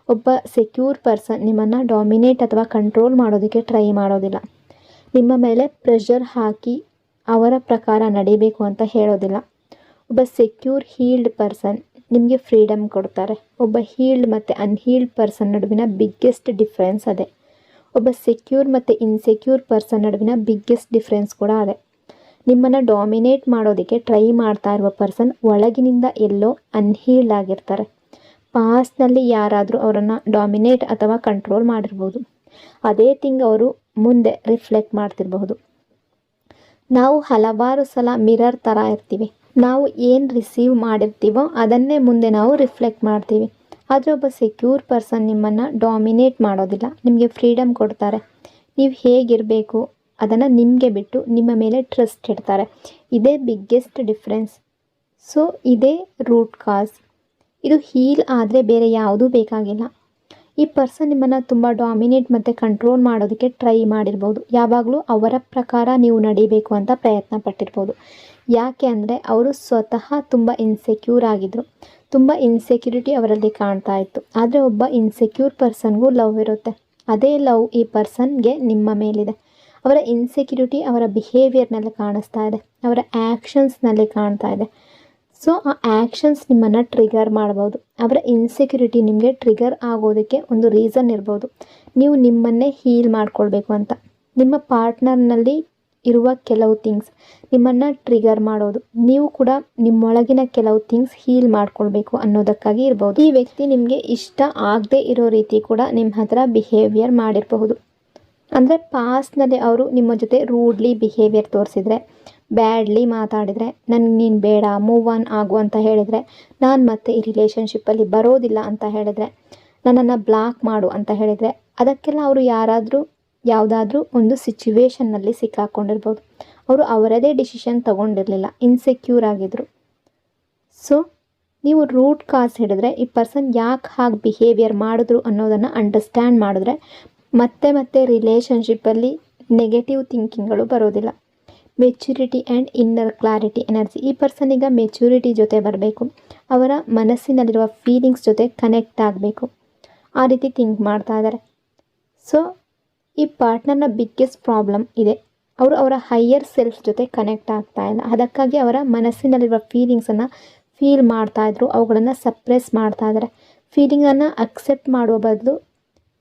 ಒಬ್ಬ ಸೆಕ್ಯೂರ್ ಪರ್ಸನ್ ನಿಮ್ಮನ್ನು ಡಾಮಿನೇಟ್ ಅಥವಾ ಕಂಟ್ರೋಲ್ ಮಾಡೋದಕ್ಕೆ ಟ್ರೈ ಮಾಡೋದಿಲ್ಲ. ನಿಮ್ಮ ಮೇಲೆ ಪ್ರೆಷರ್ ಹಾಕಿ ಅವರ ಪ್ರಕಾರ ನಡಿಬೇಕು ಅಂತ ಹೇಳೋದಿಲ್ಲ. ಒಬ್ಬ ಸೆಕ್ಯೂರ್ ಹೀಲ್ಡ್ ಪರ್ಸನ್ ನಿಮಗೆ ಫ್ರೀಡಮ್ ಕೊಡ್ತಾರೆ. ಒಬ್ಬ ಹೀಲ್ಡ್ ಮತ್ತು ಅನ್ಹೀಲ್ಡ್ ಪರ್ಸನ್ ನಡುವಿನ ಬಿಗ್ಗೆಸ್ಟ್ ಡಿಫ್ರೆನ್ಸ್ ಅದೇ. ಒಬ್ಬ ಸೆಕ್ಯೂರ್ ಮತ್ತು ಇನ್ಸೆಕ್ಯೂರ್ ಪರ್ಸನ್ ನಡುವಿನ ಬಿಗ್ಗೆಸ್ಟ್ ಡಿಫ್ರೆನ್ಸ್ ಕೂಡ ಅದೇ. ನಿಮ್ಮನ್ನು ಡಾಮಿನೇಟ್ ಮಾಡೋದಕ್ಕೆ ಟ್ರೈ ಮಾಡ್ತಾ ಇರುವ ಪರ್ಸನ್ ಒಳಗಿನಿಂದ ಎಲ್ಲೋ ಅನ್ಹೀಲ್ಡ್ ಆಗಿರ್ತಾರೆ. ಪಾಸ್ಟ್ನಲ್ಲಿ ಯಾರಾದರೂ ಅವರನ್ನು ಡಾಮಿನೇಟ್ ಅಥವಾ ಕಂಟ್ರೋಲ್ ಮಾಡಿರ್ಬೋದು. ಅದೇ ಥಿಂಗ್ ಅವರು ಮುಂದೆ ರಿಫ್ಲೆಕ್ಟ್ ಮಾಡ್ತಿರಬಹುದು. ನಾವು ಹಲವಾರು ಸಲ ಮಿರರ್ ಥರ ಇರ್ತೀವಿ. ನಾವು ಏನು ರಿಸೀವ್ ಮಾಡಿರ್ತೀವೋ ಅದನ್ನೇ ಮುಂದೆ ನಾವು ರಿಫ್ಲೆಕ್ಟ್ ಮಾಡ್ತೀವಿ. ಆದರೆ ಒಬ್ಬ ಸೆಕ್ಯೂರ್ ಪರ್ಸನ್ ನಿಮ್ಮನ್ನು ಡಾಮಿನೇಟ್ ಮಾಡೋದಿಲ್ಲ, ನಿಮಗೆ ಫ್ರೀಡಮ್ ಕೊಡ್ತಾರೆ. ನೀವು ಹೇಗಿರಬೇಕು ಅದನ್ನು ನಿಮಗೆ ಬಿಟ್ಟು ನಿಮ್ಮ ಮೇಲೆ ಟ್ರಸ್ಟ್ ಇಡ್ತಾರೆ. ಇದೇ ಬಿಗ್ಗೆಸ್ಟ್ ಡಿಫ್ರೆನ್ಸ್. ಸೊ ಇದೇ ರೂಟ್ ಕಾಸ್. ಇದು ಹೀಲ್ ಆದರೆ ಬೇರೆ ಯಾವುದೂ ಬೇಕಾಗಿಲ್ಲ. ಈ ಪರ್ಸನ್ ನಿಮ್ಮನ್ನು ತುಂಬ ಡಾಮಿನೇಟ್ ಮತ್ತು ಕಂಟ್ರೋಲ್ ಮಾಡೋದಕ್ಕೆ ಟ್ರೈ ಮಾಡಿರ್ಬೋದು. ಯಾವಾಗಲೂ ಅವರ ಪ್ರಕಾರ ನೀವು ನಡಿಬೇಕು ಅಂತ ಪ್ರಯತ್ನ ಪಟ್ಟಿರ್ಬೋದು. ಯಾಕೆ ಅಂದರೆ ಅವರು ಸ್ವತಃ ತುಂಬ ಇನ್ಸೆಕ್ಯೂರ್ ಆಗಿದ್ದರು. ತುಂಬ ಇನ್ಸೆಕ್ಯೂರಿಟಿ ಅವರಲ್ಲಿ ಕಾಣ್ತಾ ಇತ್ತು. ಆದರೆ ಒಬ್ಬ ಇನ್ಸೆಕ್ಯೂರ್ ಪರ್ಸನ್ಗೂ ಲವ್ ಇರುತ್ತೆ. ಅದೇ ಲವ್ ಈ ಪರ್ಸನ್ಗೆ ನಿಮ್ಮ ಮೇಲಿದೆ. ಅವರ ಇನ್ಸೆಕ್ಯೂರಿಟಿ ಅವರ ಬಿಹೇವಿಯರ್ನಲ್ಲಿ ಕಾಣಿಸ್ತಾ ಇದೆ, ಅವರ ಆ್ಯಕ್ಷನ್ಸ್ನಲ್ಲಿ ಕಾಣ್ತಾ ಇದೆ. ಸೊ ಆ ಆ್ಯಕ್ಷನ್ಸ್ ನಿಮ್ಮನ್ನು ಟ್ರಿಗರ್ ಮಾಡ್ಬೋದು. ಅವರ ಇನ್ಸೆಕ್ಯೂರಿಟಿ ನಿಮಗೆ ಟ್ರಿಗರ್ ಆಗೋದಕ್ಕೆ ಒಂದು ರೀಸನ್ ಇರ್ಬೋದು. ನೀವು ನಿಮ್ಮನ್ನೇ ಹೀಲ್ ಮಾಡ್ಕೊಳ್ಬೇಕು ಅಂತ. ನಿಮ್ಮ ಪಾರ್ಟ್ನರ್ನಲ್ಲಿ ಇರುವ ಕೆಲವು ಥಿಂಗ್ಸ್ ನಿಮ್ಮನ್ನು ಟ್ರಿಗರ್ ಮಾಡೋದು. ನೀವು ಕೂಡ ನಿಮ್ಮೊಳಗಿನ ಕೆಲವು ಥಿಂಗ್ಸ್ ಹೀಲ್ ಮಾಡ್ಕೊಳ್ಬೇಕು ಅನ್ನೋದಕ್ಕಾಗಿ ಇರ್ಬೋದು. ಈ ವ್ಯಕ್ತಿ ನಿಮಗೆ ಇಷ್ಟ ಆಗದೆ ಇರೋ ರೀತಿ ಕೂಡ ನಿಮ್ಮ ಹತ್ರ ಬಿಹೇವಿಯರ್ ಮಾಡಿರಬಹುದು. ಅಂದರೆ ಪಾಸ್ಟ್ನಲ್ಲಿ ಅವರು ನಿಮ್ಮ ಜೊತೆ ರೂಡ್ಲಿ ಬಿಹೇವಿಯರ್ ತೋರಿಸಿದರೆ, ಬ್ಯಾಡ್ಲಿ ಮಾತಾಡಿದರೆ, ನನಗೆ ನೀನು ಬೇಡ, ಮೂವ್ ಆನ್ ಆಗು ಅಂತ ಹೇಳಿದರೆ, ನಾನು ಮತ್ತೆ ಈ ರಿಲೇಷನ್ಶಿಪ್ಪಲ್ಲಿ ಬರೋದಿಲ್ಲ ಅಂತ ಹೇಳಿದರೆ, ನನ್ನನ್ನು ಬ್ಲಾಕ್ ಮಾಡು ಅಂತ ಹೇಳಿದರೆ, ಅದಕ್ಕೆಲ್ಲ ಅವರು ಯಾವುದಾದ್ರೂ ಒಂದು ಸಿಚುವೇಷನ್ನಲ್ಲಿ ಸಿಕ್ಕಾಕೊಂಡಿರ್ಬೋದು. ಅವರು ಅವರದೇ ಡಿಸಿಷನ್ ತೊಗೊಂಡಿರಲಿಲ್ಲ, ಇನ್ಸೆಕ್ಯೂರ್ ಆಗಿದ್ದರು. ಸೊ ನೀವು ರೂಟ್ ಕಾಸ್ ಹಿಡಿದ್ರೆ ಈ ಪರ್ಸನ್ ಯಾಕೆ ಹಾಗೆ ಬಿಹೇವಿಯರ್ ಮಾಡಿದ್ರು ಅನ್ನೋದನ್ನು ಅಂಡರ್ಸ್ಟ್ಯಾಂಡ್ ಮಾಡಿದ್ರೆ ಮತ್ತೆ ರಿಲೇಷನ್ಶಿಪ್ಪಲ್ಲಿ ನೆಗೆಟಿವ್ ಥಿಂಕಿಂಗ್ಗಳು ಬರೋದಿಲ್ಲ. Maturity and inner clarity energy. ಈ ಪರ್ಸನ್ ಈಗ ಮೆಚ್ಯೂರಿಟಿ ಜೊತೆ ಬರಬೇಕು. ಅವರ ಮನಸ್ಸಿನಲ್ಲಿರುವ ಫೀಲಿಂಗ್ಸ್ ಜೊತೆ ಕನೆಕ್ಟ್ ಆಗಬೇಕು. ಆ ರೀತಿ ಥಿಂಕ್ ಮಾಡ್ತಾ ಇದ್ದಾರೆ. ಸೊ ಈ ಪಾರ್ಟ್ನರ್ನ ಬಿಗ್ಗೆಸ್ಟ್ ಪ್ರಾಬ್ಲಮ್ ಇದೆ. ಅವರು ಅವರ ಹೈಯರ್ ಸೆಲ್ಫ್ ಜೊತೆ ಕನೆಕ್ಟ್ ಆಗ್ತಾ ಇಲ್ಲ. ಅದಕ್ಕಾಗಿ ಅವರ ಮನಸ್ಸಿನಲ್ಲಿರುವ ಫೀಲಿಂಗ್ಸನ್ನು ಫೀಲ್ ಮಾಡ್ತಾಯಿದ್ರು, ಅವುಗಳನ್ನು ಸಪ್ರೆಸ್ ಮಾಡ್ತಾ ಇದ್ದಾರೆ. ಫೀಲಿಂಗನ್ನು ಅಕ್ಸೆಪ್ಟ್ ಮಾಡುವ ಬದಲು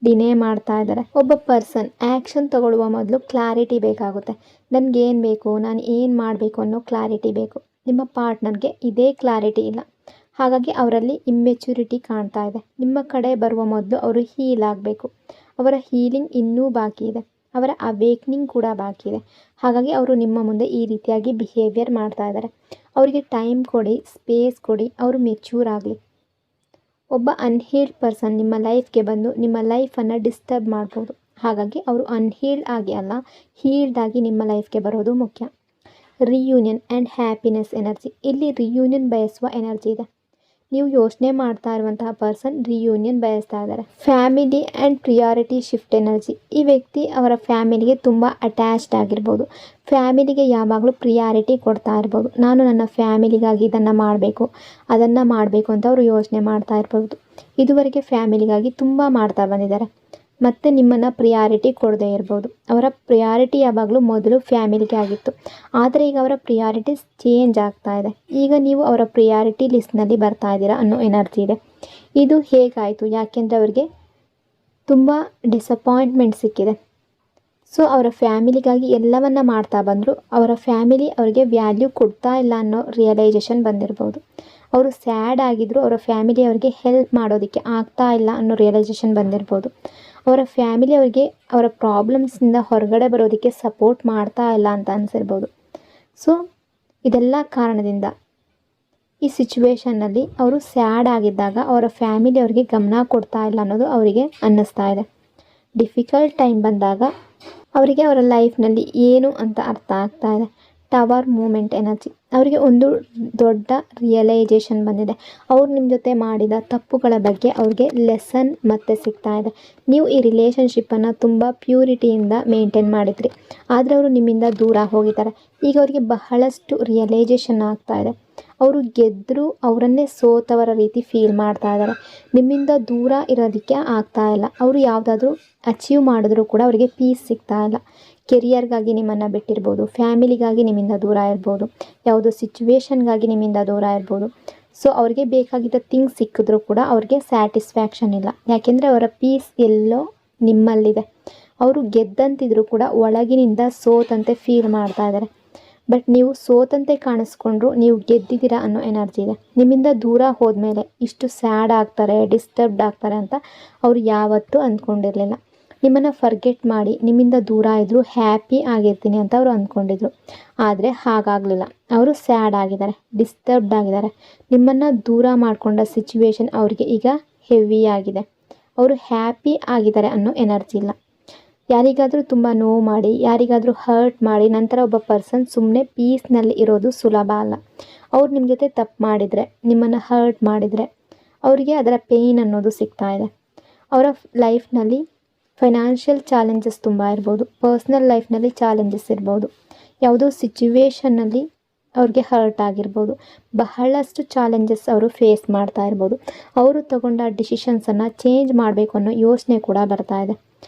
ಡಿನೇ ಮಾಡ್ತಾ ಇದ್ದಾರೆ. ಒಬ್ಬ ಪರ್ಸನ್ ಆ್ಯಕ್ಷನ್ ತಗೊಳ್ಳುವ ಮೊದಲು ಕ್ಲಾರಿಟಿ ಬೇಕಾಗುತ್ತೆ. ನನಗೇನು ಬೇಕು, ನಾನು ಏನು ಮಾಡಬೇಕು ಅನ್ನೋ ಕ್ಲಾರಿಟಿ ಬೇಕು. ನಿಮ್ಮ ಪಾರ್ಟ್ನರ್ಗೆ ಇದೇ ಕ್ಲಾರಿಟಿ ಇಲ್ಲ. ಹಾಗಾಗಿ ಅವರಲ್ಲಿ ಇಮ್ಮೆಚ್ಯೂರಿಟಿ ಕಾಣ್ತಾ ಇದೆ. ನಿಮ್ಮ ಕಡೆ ಬರುವ ಮೊದಲು ಅವರು ಹೀಲ್ ಆಗಬೇಕು. ಅವರ ಹೀಲಿಂಗ್ ಇನ್ನೂ ಬಾಕಿ ಇದೆ. ಅವರ ಅವೇಕ್ನಿಂಗ್ ಕೂಡ ಬಾಕಿ ಇದೆ. ಹಾಗಾಗಿ ಅವರು ನಿಮ್ಮ ಮುಂದೆ ಈ ರೀತಿಯಾಗಿ ಬಿಹೇವಿಯರ್ ಮಾಡ್ತಾ ಇದ್ದಾರೆ. ಅವರಿಗೆ ಟೈಮ್ ಕೊಡಿ, ಸ್ಪೇಸ್ ಕೊಡಿ, ಅವರು ಮೆಚ್ಯೂರ್ ಆಗಲಿ. ಒಬ್ಬ ಅನ್ಹೀಲ್ಡ್ ಪರ್ಸನ್ ನಿಮ್ಮ ಲೈಫ್ಗೆ ಬಂದು ನಿಮ್ಮ ಲೈಫನ್ನು ಡಿಸ್ಟರ್ಬ್ ಮಾಡ್ಬೋದು. ಹಾಗಾಗಿ ಅವರು ಅನ್ಹೀಲ್ಡ್ ಆಗಿ ಅಲ್ಲ, ಹೀಲ್ಡ್ ಆಗಿ ನಿಮ್ಮ ಲೈಫ್ಗೆ ಬರೋದು ಮುಖ್ಯ. Reunion and happiness energy. ಇಲ್ಲಿ ರಿಯೂನಿಯನ್ ಬಯಸುವ ಎನರ್ಜಿ ಇದೆ. ನೀವು ಯೋಚನೆ ಮಾಡ್ತಾ ಇರುವಂತಹ ಪರ್ಸನ್ ರಿಯೂನಿಯನ್ ಬಯಸ್ತಾ ಇದ್ದಾರೆ. Family and priority shift energy. ಈ ವ್ಯಕ್ತಿ ಅವರ ಫ್ಯಾಮಿಲಿಗೆ ತುಂಬ ಅಟ್ಯಾಚ್ಡ್ ಆಗಿರ್ಬೋದು. ಫ್ಯಾಮಿಲಿಗೆ ಯಾವಾಗಲೂ ಪ್ರಿಯಾರಿಟಿ ಕೊಡ್ತಾ ಇರ್ಬೋದು. ನಾನು ನನ್ನ ಫ್ಯಾಮಿಲಿಗಾಗಿ ಇದನ್ನು ಮಾಡಬೇಕು, ಅದನ್ನು ಮಾಡಬೇಕು ಅಂತ ಅವರು ಯೋಚನೆ ಮಾಡ್ತಾ ಇರ್ಬೋದು. ಇದುವರೆಗೆ ಫ್ಯಾಮಿಲಿಗಾಗಿ ತುಂಬ ಮಾಡ್ತಾ ಬಂದಿದ್ದಾರೆ, ಮತ್ತು ನಿಮ್ಮನ್ನು ಪ್ರಿಯಾರಿಟಿ ಕೊಡದೇ ಇರ್ಬೋದು. ಅವರ ಪ್ರಿಯಾರಿಟಿ ಯಾವಾಗಲೂ ಮೊದಲು ಫ್ಯಾಮಿಲಿಗೆ ಆಗಿತ್ತು, ಆದರೆ ಈಗ ಅವರ ಪ್ರಿಯಾರಿಟೀಸ್ ಚೇಂಜ್ ಆಗ್ತಾ ಇದೆ. ಈಗ ನೀವು ಅವರ ಪ್ರಿಯಾರಿಟಿ ಲಿಸ್ಟ್ನಲ್ಲಿ ಬರ್ತಾ ಇದ್ದೀರಾ ಅನ್ನೋ ಎನರ್ಜಿ ಇದೆ. ಇದು ಹೇಗಾಯಿತು? ಯಾಕೆಂದರೆ ಅವರಿಗೆ ತುಂಬ ಡಿಸಪಾಯಿಂಟ್ಮೆಂಟ್ ಸಿಕ್ಕಿದೆ. ಸೊ ಅವರ ಫ್ಯಾಮಿಲಿಗಾಗಿ ಎಲ್ಲವನ್ನ ಮಾಡ್ತಾ ಬಂದರು. ಅವರ ಫ್ಯಾಮಿಲಿ ಅವರಿಗೆ ವ್ಯಾಲ್ಯೂ ಕೊಡ್ತಾ ಇಲ್ಲ ಅನ್ನೋ ರಿಯಲೈಸೇಷನ್ ಬಂದಿರ್ಬೋದು. ಅವರು ಸ್ಯಾಡ್ ಆಗಿದ್ರು, ಅವರ ಫ್ಯಾಮಿಲಿ ಅವರಿಗೆ ಹೆಲ್ಪ್ ಮಾಡೋದಕ್ಕೆ ಆಗ್ತಾ ಇಲ್ಲ ಅನ್ನೋ ರಿಯಲೈಸೇಷನ್ ಬಂದಿರ್ಬೋದು. ಅವರ ಫ್ಯಾಮಿಲಿ ಅವರಿಗೆ ಅವರ ಪ್ರಾಬ್ಲಮ್ಸಿಂದ ಹೊರಗಡೆ ಬರೋದಕ್ಕೆ ಸಪೋರ್ಟ್ ಮಾಡ್ತಾ ಇಲ್ಲ ಅಂತ ಅನಿಸಿರ್ಬೋದು. ಸೊ ಇದೆಲ್ಲ ಕಾರಣದಿಂದ ಈ ಸಿಚುವೇಷನ್ನಲ್ಲಿ ಅವರು ಸ್ಯಾಡ್ ಆಗಿದ್ದಾಗ ಅವರ ಫ್ಯಾಮಿಲಿ ಅವರಿಗೆ ಗಮನ ಕೊಡ್ತಾ ಇಲ್ಲ ಅನ್ನೋದು ಅವರಿಗೆ ಅನ್ನಿಸ್ತಾ ಇದೆ. ಡಿಫಿಕಲ್ಟ್ ಟೈಮ್ ಬಂದಾಗ ಅವರಿಗೆ ಅವರ ಲೈಫ್ನಲ್ಲಿ ಏನು ಅಂತ ಅರ್ಥ ಆಗ್ತಾ ಇದೆ. Tower moment energy. ಅವರಿಗೆ ಒಂದು ದೊಡ್ಡ ರಿಯಲೈಸೇಷನ್ ಬಂದಿದೆ. ಅವ್ರು ನಿಮ್ಮ ಜೊತೆ ಮಾಡಿದ ತಪ್ಪುಗಳ ಬಗ್ಗೆ ಅವ್ರಿಗೆ ಲೆಸನ್ ಮತ್ತೆ ಸಿಗ್ತಾ ಇದೆ. ನೀವು ಈ ರಿಲೇಷನ್ಶಿಪ್ಪನ್ನು ತುಂಬ ಪ್ಯೂರಿಟಿಯಿಂದ ಮೇಂಟೈನ್ ಮಾಡಿದ್ರಿ, ಆದರೆ ಅವರು ನಿಮ್ಮಿಂದ ದೂರ ಹೋಗಿದ್ದಾರೆ. ಈಗ ಅವರಿಗೆ ಬಹಳಷ್ಟು ರಿಯಲೈಸೇಷನ್ ಆಗ್ತಾ ಇದೆ. ಅವರು ಗೆದ್ದರೂ ಅವರನ್ನೇ ಸೋತವರ ರೀತಿ ಫೀಲ್ ಮಾಡ್ತಾ ಇದ್ದಾರೆ. ನಿಮ್ಮಿಂದ ದೂರ ಇರೋದಕ್ಕೆ ಆಗ್ತಾ ಇಲ್ಲ. ಅವರು ಯಾವುದಾದ್ರೂ ಅಚೀವ್ ಮಾಡಿದ್ರೂ ಕೂಡ ಅವರಿಗೆ ಪೀಸ್ ಸಿಗ್ತಾ ಇಲ್ಲ. ಕೆರಿಯರ್ಗಾಗಿ ನಿಮ್ಮನ್ನು ಬಿಟ್ಟಿರ್ಬೋದು, ಫ್ಯಾಮಿಲಿಗಾಗಿ ನಿಮ್ಮಿಂದ ದೂರ ಇರ್ಬೋದು, ಯಾವುದೋ ಸಿಚುವೇಶನ್ಗಾಗಿ ನಿಮ್ಮಿಂದ ದೂರ ಇರ್ಬೋದು. ಸೊ ಅವ್ರಿಗೆ ಬೇಕಾಗಿದ್ದ ಥಿಂಗ್ಸ್ ಸಿಕ್ಕಿದ್ರೂ ಕೂಡ ಅವ್ರಿಗೆ ಸ್ಯಾಟಿಸ್ಫ್ಯಾಕ್ಷನ್ ಇಲ್ಲ. ಯಾಕೆಂದರೆ ಅವರ ಪೀಸ್ ಎಲ್ಲೋ ನಿಮ್ಮಲ್ಲಿದೆ. ಅವರು ಗೆದ್ದಂತಿದ್ರು ಕೂಡ ಒಳಗಿನಿಂದ ಸೋತಂತೆ ಫೀಲ್ ಮಾಡ್ತಾ ಇದ್ದಾರೆ. ಬಟ್ ನೀವು ಸೋತಂತೆ ಕಾಣಿಸ್ಕೊಂಡ್ರು ನೀವು ಗೆದ್ದಿದ್ದೀರಾ ಅನ್ನೋ ಎನರ್ಜಿ ಇದೆ. ನಿಮ್ಮಿಂದ ದೂರ ಹೋದ್ಮೇಲೆ ಇಷ್ಟು ಸ್ಯಾಡ್ ಆಗ್ತಾರೆ, ಡಿಸ್ಟರ್ಬ್ಡ್ ಆಗ್ತಾರೆ ಅಂತ ಅವ್ರು ಯಾವತ್ತೂ ಅಂದ್ಕೊಂಡಿರಲಿಲ್ಲ. ನಿಮ್ಮನ್ನು ಫರ್ಗೆಟ್ ಮಾಡಿ ನಿಮ್ಮಿಂದ ದೂರ ಇದ್ದರೂ ಹ್ಯಾಪಿ ಆಗಿರ್ತೀನಿ ಅಂತ ಅವರು ಅಂದ್ಕೊಂಡಿದ್ರು. ಆದರೆ ಹಾಗಾಗಲಿಲ್ಲ. ಅವರು ಸ್ಯಾಡ್ ಆಗಿದ್ದಾರೆ, ಡಿಸ್ಟರ್ಬ್ಡ್ ಆಗಿದ್ದಾರೆ. ನಿಮ್ಮನ್ನು ದೂರ ಮಾಡಿಕೊಂಡ ಸಿಚುವೇಶನ್ ಅವರಿಗೆ ಈಗ ಹೆವಿ ಆಗಿದೆ. ಅವರು ಹ್ಯಾಪಿ ಆಗಿದ್ದಾರೆ ಅನ್ನೋ ಎನರ್ಜಿ ಇಲ್ಲ. ಯಾರಿಗಾದರೂ ತುಂಬ ನೋವು ಮಾಡಿ, ಯಾರಿಗಾದರೂ ಹರ್ಟ್ ಮಾಡಿ ನಂತರ ಒಬ್ಬ ಪರ್ಸನ್ ಸುಮ್ಮನೆ ಪೀಸ್ನಲ್ಲಿ ಇರೋದು ಸುಲಭ ಅಲ್ಲ. ಅವ್ರು ನಿಮ್ಮ ಜೊತೆ ತಪ್ಪು ಮಾಡಿದರೆ, ನಿಮ್ಮನ್ನು ಹರ್ಟ್ ಮಾಡಿದರೆ ಅವರಿಗೆ ಅದರ ಪೇಯ್ನ್ ಅನ್ನೋದು ಸಿಗ್ತಾ ಇದೆ. ಅವರ ಲೈಫ್ನಲ್ಲಿ ಫೈನಾನ್ಷಿಯಲ್ ಚಾಲೆಂಜಸ್ ತುಂಬ ಇರ್ಬೋದು, ಪರ್ಸ್ನಲ್ ಲೈಫ್ನಲ್ಲಿ ಚಾಲೆಂಜಸ್ ಇರ್ಬೋದು, ಯಾವುದೋ ಸಿಚುವೇಷನ್ನಲ್ಲಿ ಅವ್ರಿಗೆ ಹರ್ಟ್ ಆಗಿರ್ಬೋದು, ಬಹಳಷ್ಟು ಚಾಲೆಂಜಸ್ ಅವರು ಫೇಸ್ ಮಾಡ್ತಾ ಇರ್ಬೋದು. ಅವರು ತಗೊಂಡ ಡಿಸಿಷನ್ಸನ್ನು ಚೇಂಜ್ ಮಾಡಬೇಕು ಅನ್ನೋ ಯೋಚನೆ ಕೂಡ ಬರ್ತಾ ಇದೆ.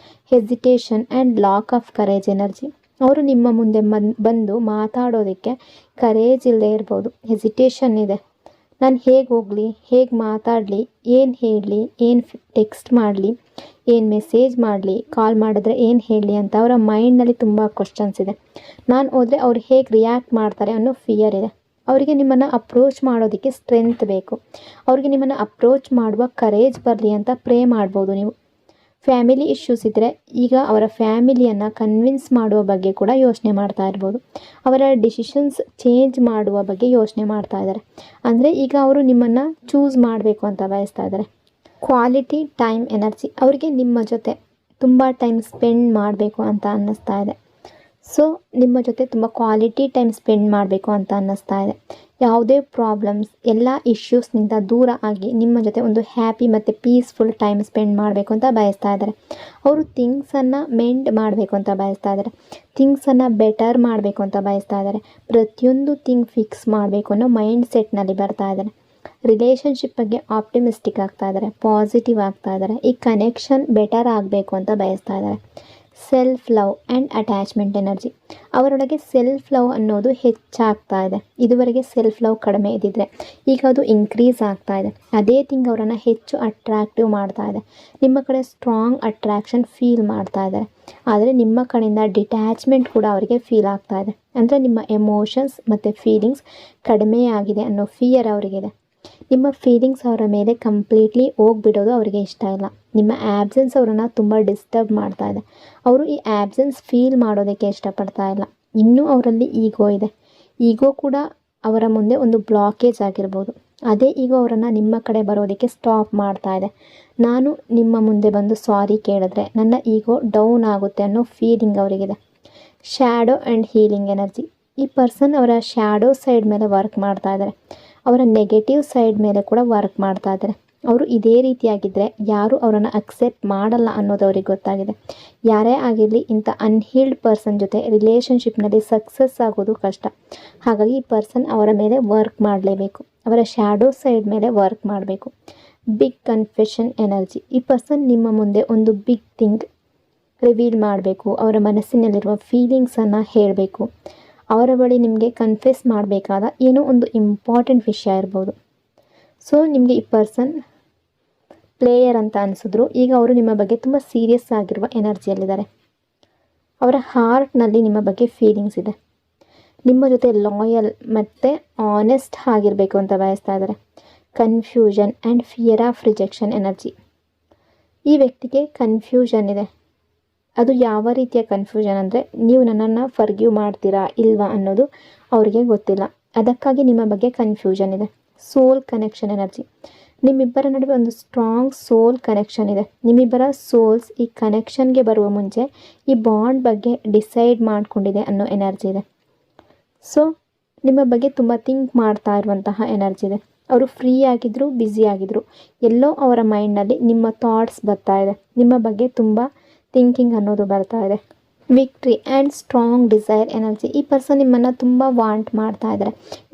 Hesitation and lock of courage energy. ಅವರು ನಿಮ್ಮ ಮುಂದೆ ಬಂದು ಮಾತಾಡೋದಕ್ಕೆ ಕರೇಜ್ ಇಲ್ಲದೆ ಇರ್ಬೋದು, ಹೆಸಿಟೇಷನ್ ಇದೆ. ನಾನು ಹೇಗೆ ಹೋಗಲಿ, ಹೇಗೆ ಮಾತಾಡಲಿ, ಏನು ಹೇಳಲಿ, ಏನು ಟೆಕ್ಸ್ಟ್ ಮಾಡಲಿ, ಏನು ಮೆಸೇಜ್ ಮಾಡಲಿ, ಕಾಲ್ ಮಾಡಿದ್ರೆ ಏನು ಹೇಳಲಿ ಅಂತ ಅವರ ಮೈಂಡ್ನಲ್ಲಿ ತುಂಬ ಕ್ವಶನ್ಸ್ ಇದೆ. ನಾನು ಹೋದರೆ ಅವ್ರು ಹೇಗೆ ರಿಯಾಕ್ಟ್ ಮಾಡ್ತಾರೆ ಅನ್ನೋ ಫಿಯರ್ ಇದೆ. ಅವರಿಗೆ ನಿಮ್ಮನ್ನು ಅಪ್ರೋಚ್ ಮಾಡೋದಕ್ಕೆ ಸ್ಟ್ರೆಂತ್ ಬೇಕು. ಅವರಿಗೆ ನಿಮ್ಮನ್ನು ಅಪ್ರೋಚ್ ಮಾಡುವ ಕರೇಜ್ ಬರಲಿ ಅಂತ ಪ್ರೇ ಮಾಡ್ಬೋದು ನೀವು. ಫ್ಯಾಮಿಲಿ ಇಶ್ಯೂಸ್ ಇದ್ದರೆ ಈಗ ಅವರ ಫ್ಯಾಮಿಲಿಯನ್ನು ಕನ್ವಿನ್ಸ್ ಮಾಡುವ ಬಗ್ಗೆ ಕೂಡ ಯೋಚನೆ ಮಾಡ್ತಾ ಇರ್ಬೋದು. ಅವರ ಡಿಸಿಷನ್ಸ್ ಚೇಂಜ್ ಮಾಡುವ ಬಗ್ಗೆ ಯೋಚನೆ ಮಾಡ್ತಾ ಇದ್ದಾರೆ. ಅಂದರೆ ಈಗ ಅವರು ನಿಮ್ಮನ್ನು ಚೂಸ್ ಮಾಡಬೇಕು ಅಂತ ಬಯಸ್ತಾ ಇದ್ದಾರೆ. Quality time energy. ಅವರಿಗೆ ನಿಮ್ಮ ಜೊತೆ ತುಂಬ ಟೈಮ್ ಸ್ಪೆಂಡ್ ಮಾಡಬೇಕು ಅಂತ ಅನ್ನಿಸ್ತಾ ಇದೆ. ಸೊ ನಿಮ್ಮ ಜೊತೆ ತುಂಬ ಕ್ವಾಲಿಟಿ ಟೈಮ್ ಸ್ಪೆಂಡ್ ಮಾಡಬೇಕು ಅಂತ ಅನ್ನಿಸ್ತಾ ಇದೆ. ಯಾವುದೇ ಪ್ರಾಬ್ಲಮ್ಸ್, ಎಲ್ಲ ಇಶ್ಯೂಸ್ನಿಂದ ದೂರ ಆಗಿ ನಿಮ್ಮ ಜೊತೆ ಒಂದು ಹ್ಯಾಪಿ ಮತ್ತು ಪೀಸ್ಫುಲ್ ಟೈಮ್ ಸ್ಪೆಂಡ್ ಮಾಡಬೇಕು ಅಂತ ಬಯಸ್ತಾ ಇದ್ದಾರೆ. ಅವರು ಥಿಂಗ್ಸನ್ನು ಮೆಂಡ್ ಮಾಡಬೇಕು ಅಂತ ಬಯಸ್ತಾ ಇದ್ದಾರೆ. ಥಿಂಗ್ಸನ್ನು ಬೆಟರ್ ಮಾಡಬೇಕು ಅಂತ ಬಯಸ್ತಾ ಇದ್ದಾರೆ. ಪ್ರತಿಯೊಂದು ಥಿಂಗ್ ಫಿಕ್ಸ್ ಮಾಡಬೇಕು ಅನ್ನೋ ಮೈಂಡ್ ಸೆಟ್ನಲ್ಲಿ ಬರ್ತಾ ಇದ್ದಾರೆ. ರಿಲೇಷನ್ಶಿಪ್ ಬಗ್ಗೆ ಆಪ್ಟಿಮಿಸ್ಟಿಕ್ ಆಗ್ತಾ ಇದ್ದಾರೆ, ಪಾಸಿಟಿವ್ ಆಗ್ತಾ ಇದ್ದಾರೆ. ಈ ಕನೆಕ್ಷನ್ ಬೆಟರ್ ಆಗಬೇಕು ಅಂತ ಬಯಸ್ತಾ ಇದ್ದಾರೆ. Self love and attachment energy. ಅವರೊಳಗೆ ಸೆಲ್ಫ್ ಲವ್ ಅನ್ನೋದು ಹೆಚ್ಚಾಗ್ತಾ ಇದೆ. ಇದುವರೆಗೆ ಸೆಲ್ಫ್ ಲವ್ ಕಡಿಮೆ ಇದ್ದಿದ್ರೆ ಈಗ ಅದು ಇನ್ಕ್ರೀಸ್ ಆಗ್ತಾ ಇದೆ. ಅದೇ ಥಿಂಗ್ ಅವರನ್ನು ಹೆಚ್ಚು ಅಟ್ರಾಕ್ಟಿವ್ ಮಾಡ್ತಾ ಇದೆ. ನಿಮ್ಮ ಕಡೆ ಸ್ಟ್ರಾಂಗ್ ಅಟ್ರಾಕ್ಷನ್ ಫೀಲ್ ಮಾಡ್ತಾ ಇದ್ದಾರೆ. ಆದರೆ ನಿಮ್ಮ ಕಡೆಯಿಂದ ಡಿಟ್ಯಾಚ್ಮೆಂಟ್ ಕೂಡ ಅವರಿಗೆ ಫೀಲ್ ಆಗ್ತಾ ಇದೆ. ಅಂದರೆ ನಿಮ್ಮ ಎಮೋಷನ್ಸ್ ಮತ್ತು ಫೀಲಿಂಗ್ಸ್ ಕಡಿಮೆ ಆಗಿದೆ ಅನ್ನೋ ಫಿಯರ್ ಅವರಿಗಿದೆ. ನಿಮ್ಮ ಫೀಲಿಂಗ್ಸ್ ಅವರ ಮೇಲೆ ಕಂಪ್ಲೀಟ್ಲಿ ಹೋಗ್ಬಿಡೋದು ಅವರಿಗೆ ಇಷ್ಟ ಇಲ್ಲ. ನಿಮ್ಮ ಆ್ಯಬ್ಸೆನ್ಸ್ ಅವರನ್ನು ತುಂಬ ಡಿಸ್ಟರ್ಬ್ ಮಾಡ್ತಾ ಇದೆ. ಅವರು ಈ ಆ್ಯಬ್ಸೆನ್ಸ್ ಫೀಲ್ ಮಾಡೋದಕ್ಕೆ ಇಷ್ಟಪಡ್ತಾ ಇಲ್ಲ. ಇನ್ನೂ ಅವರಲ್ಲಿ ಈಗೋ ಇದೆ. ಈಗೋ ಕೂಡ ಅವರ ಮುಂದೆ ಒಂದು ಬ್ಲಾಕೇಜ್ ಆಗಿರ್ಬೋದು. ಅದೇ ಈಗ ಅವರನ್ನು ನಿಮ್ಮ ಕಡೆ ಬರೋದಕ್ಕೆ ಸ್ಟಾಪ್ ಮಾಡ್ತಾ ಇದೆ. ನಾನು ನಿಮ್ಮ ಮುಂದೆ ಬಂದು ಸಾರಿ ಕೇಳಿದ್ರೆ ನನ್ನ ಈಗೋ ಡೌನ್ ಆಗುತ್ತೆ ಅನ್ನೋ ಫೀಲಿಂಗ್ ಅವರಿಗಿದೆ. Shadow and healing energy. ಈ ಪರ್ಸನ್ ಅವರ ಶ್ಯಾಡೋ ಸೈಡ್ ಮೇಲೆ ವರ್ಕ್ ಮಾಡ್ತಾ ಇದ್ದಾರೆ. ಅವರ ನೆಗೆಟಿವ್ ಸೈಡ್ ಮೇಲೆ ಕೂಡ ವರ್ಕ್ ಮಾಡ್ತಾ ಇದ್ದಾರೆ. ಅವರು ಇದೇ ರೀತಿಯಾಗಿದ್ದರೆ ಯಾರು ಅವರನ್ನು ಅಕ್ಸೆಪ್ಟ್ ಮಾಡಲ್ಲ ಅನ್ನೋದು ಅವ್ರಿಗೆ ಗೊತ್ತಾಗಿದೆ. ಯಾರೇ ಆಗಿರಲಿ ಇಂಥ ಅನ್ಹೀಲ್ಡ್ ಪರ್ಸನ್ ಜೊತೆ ರಿಲೇಷನ್ಶಿಪ್ನಲ್ಲಿ ಸಕ್ಸಸ್ ಆಗೋದು ಕಷ್ಟ. ಹಾಗಾಗಿ ಈ ಪರ್ಸನ್ ಅವರ ಮೇಲೆ ವರ್ಕ್ ಮಾಡಲೇಬೇಕು. ಅವರ ಶ್ಯಾಡೋ ಸೈಡ್ ಮೇಲೆ ವರ್ಕ್ ಮಾಡಬೇಕು. Big confession energy. ಈ ಪರ್ಸನ್ ನಿಮ್ಮ ಮುಂದೆ ಒಂದು ಬಿಗ್ ಥಿಂಗ್ ರಿವೀಲ್ ಮಾಡಬೇಕು. ಅವರ ಮನಸ್ಸಿನಲ್ಲಿರುವ ಫೀಲಿಂಗ್ಸನ್ನು ಹೇಳಬೇಕು. ಅವರ ಬಳಿ ನಿಮಗೆ ಕನ್ಫೆಸ್ ಮಾಡಬೇಕಾದ ಏನೋ ಒಂದು ಇಂಪಾರ್ಟೆಂಟ್ ವಿಷಯ ಇರ್ಬೋದು. ಸೊ ನಿಮಗೆ ಈ ಪರ್ಸನ್ ಪ್ಲೇಯರ್ ಅಂತ ಅನಿಸಿದ್ರು, ಈಗ ಅವರು ನಿಮ್ಮ ಬಗ್ಗೆ ತುಂಬ ಸೀರಿಯಸ್ ಆಗಿರುವ ಎನರ್ಜಿಯಲ್ಲಿದ್ದಾರೆ. ಅವರ ಹಾರ್ಟ್ನಲ್ಲಿ ನಿಮ್ಮ ಬಗ್ಗೆ ಫೀಲಿಂಗ್ಸ್ ಇದೆ. ನಿಮ್ಮ ಜೊತೆ ಲಾಯಲ್ ಮತ್ತು ಆನೆಸ್ಟ್ ಆಗಿರಬೇಕು ಅಂತ ಬಯಸ್ತಾ ಇದ್ದಾರೆ. Confusion and fear of rejection energy. ಈ ವ್ಯಕ್ತಿಗೆ ಕನ್ಫ್ಯೂಷನ್ ಇದೆ. ಅದು ಯಾವ ರೀತಿಯ ಕನ್ಫ್ಯೂಷನ್ ಅಂದರೆ, ನೀವು ನನ್ನನ್ನು ಫರ್ಗ್ಯೂ ಮಾಡ್ತೀರಾ ಇಲ್ವಾ ಅನ್ನೋದು ಅವರಿಗೆ ಗೊತ್ತಿಲ್ಲ. ಅದಕ್ಕಾಗಿ ನಿಮ್ಮ ಬಗ್ಗೆ ಕನ್ಫ್ಯೂಷನ್ ಇದೆ. Soul connection energy. ನಿಮ್ಮಿಬ್ಬರ ನಡುವೆ ಒಂದು ಸ್ಟ್ರಾಂಗ್ ಸೋಲ್ ಕನೆಕ್ಷನ್ ಇದೆ. ನಿಮ್ಮಿಬ್ಬರ ಸೋಲ್ಸ್ ಈ ಕನೆಕ್ಷನ್ಗೆ ಬರುವ ಮುಂಚೆ ಈ ಬಾಂಡ್ ಬಗ್ಗೆ ಡಿಸೈಡ್ ಮಾಡಿಕೊಂಡಿದೆ ಅನ್ನೋ ಎನರ್ಜಿ ಇದೆ. ಸೊ ನಿಮ್ಮ ಬಗ್ಗೆ ತುಂಬ ಥಿಂಕ್ ಮಾಡ್ತಾ ಇರುವಂತಹ ಎನರ್ಜಿ ಇದೆ. ಅವರು ಫ್ರೀ ಆಗಿದ್ರು, ಬ್ಯುಸಿ ಆಗಿದ್ರು, ಎಲ್ಲೋ ಅವರ ಮೈಂಡ್ನಲ್ಲಿ ನಿಮ್ಮ ಥಾಟ್ಸ್ ಬರ್ತಾ ಇದೆ. ನಿಮ್ಮ ಬಗ್ಗೆ ತುಂಬ ಥಿಂಕಿಂಗ್ ಅನ್ನೋದು ಬರ್ತಾ ಇದೆ. Victory and strong desire energy. ಈ ಪರ್ಸನ್ ನಿಮ್ಮನ್ನು ತುಂಬ ವಾಂಟ್ ಮಾಡ್ತಾ ಇದ್ದಾರೆ.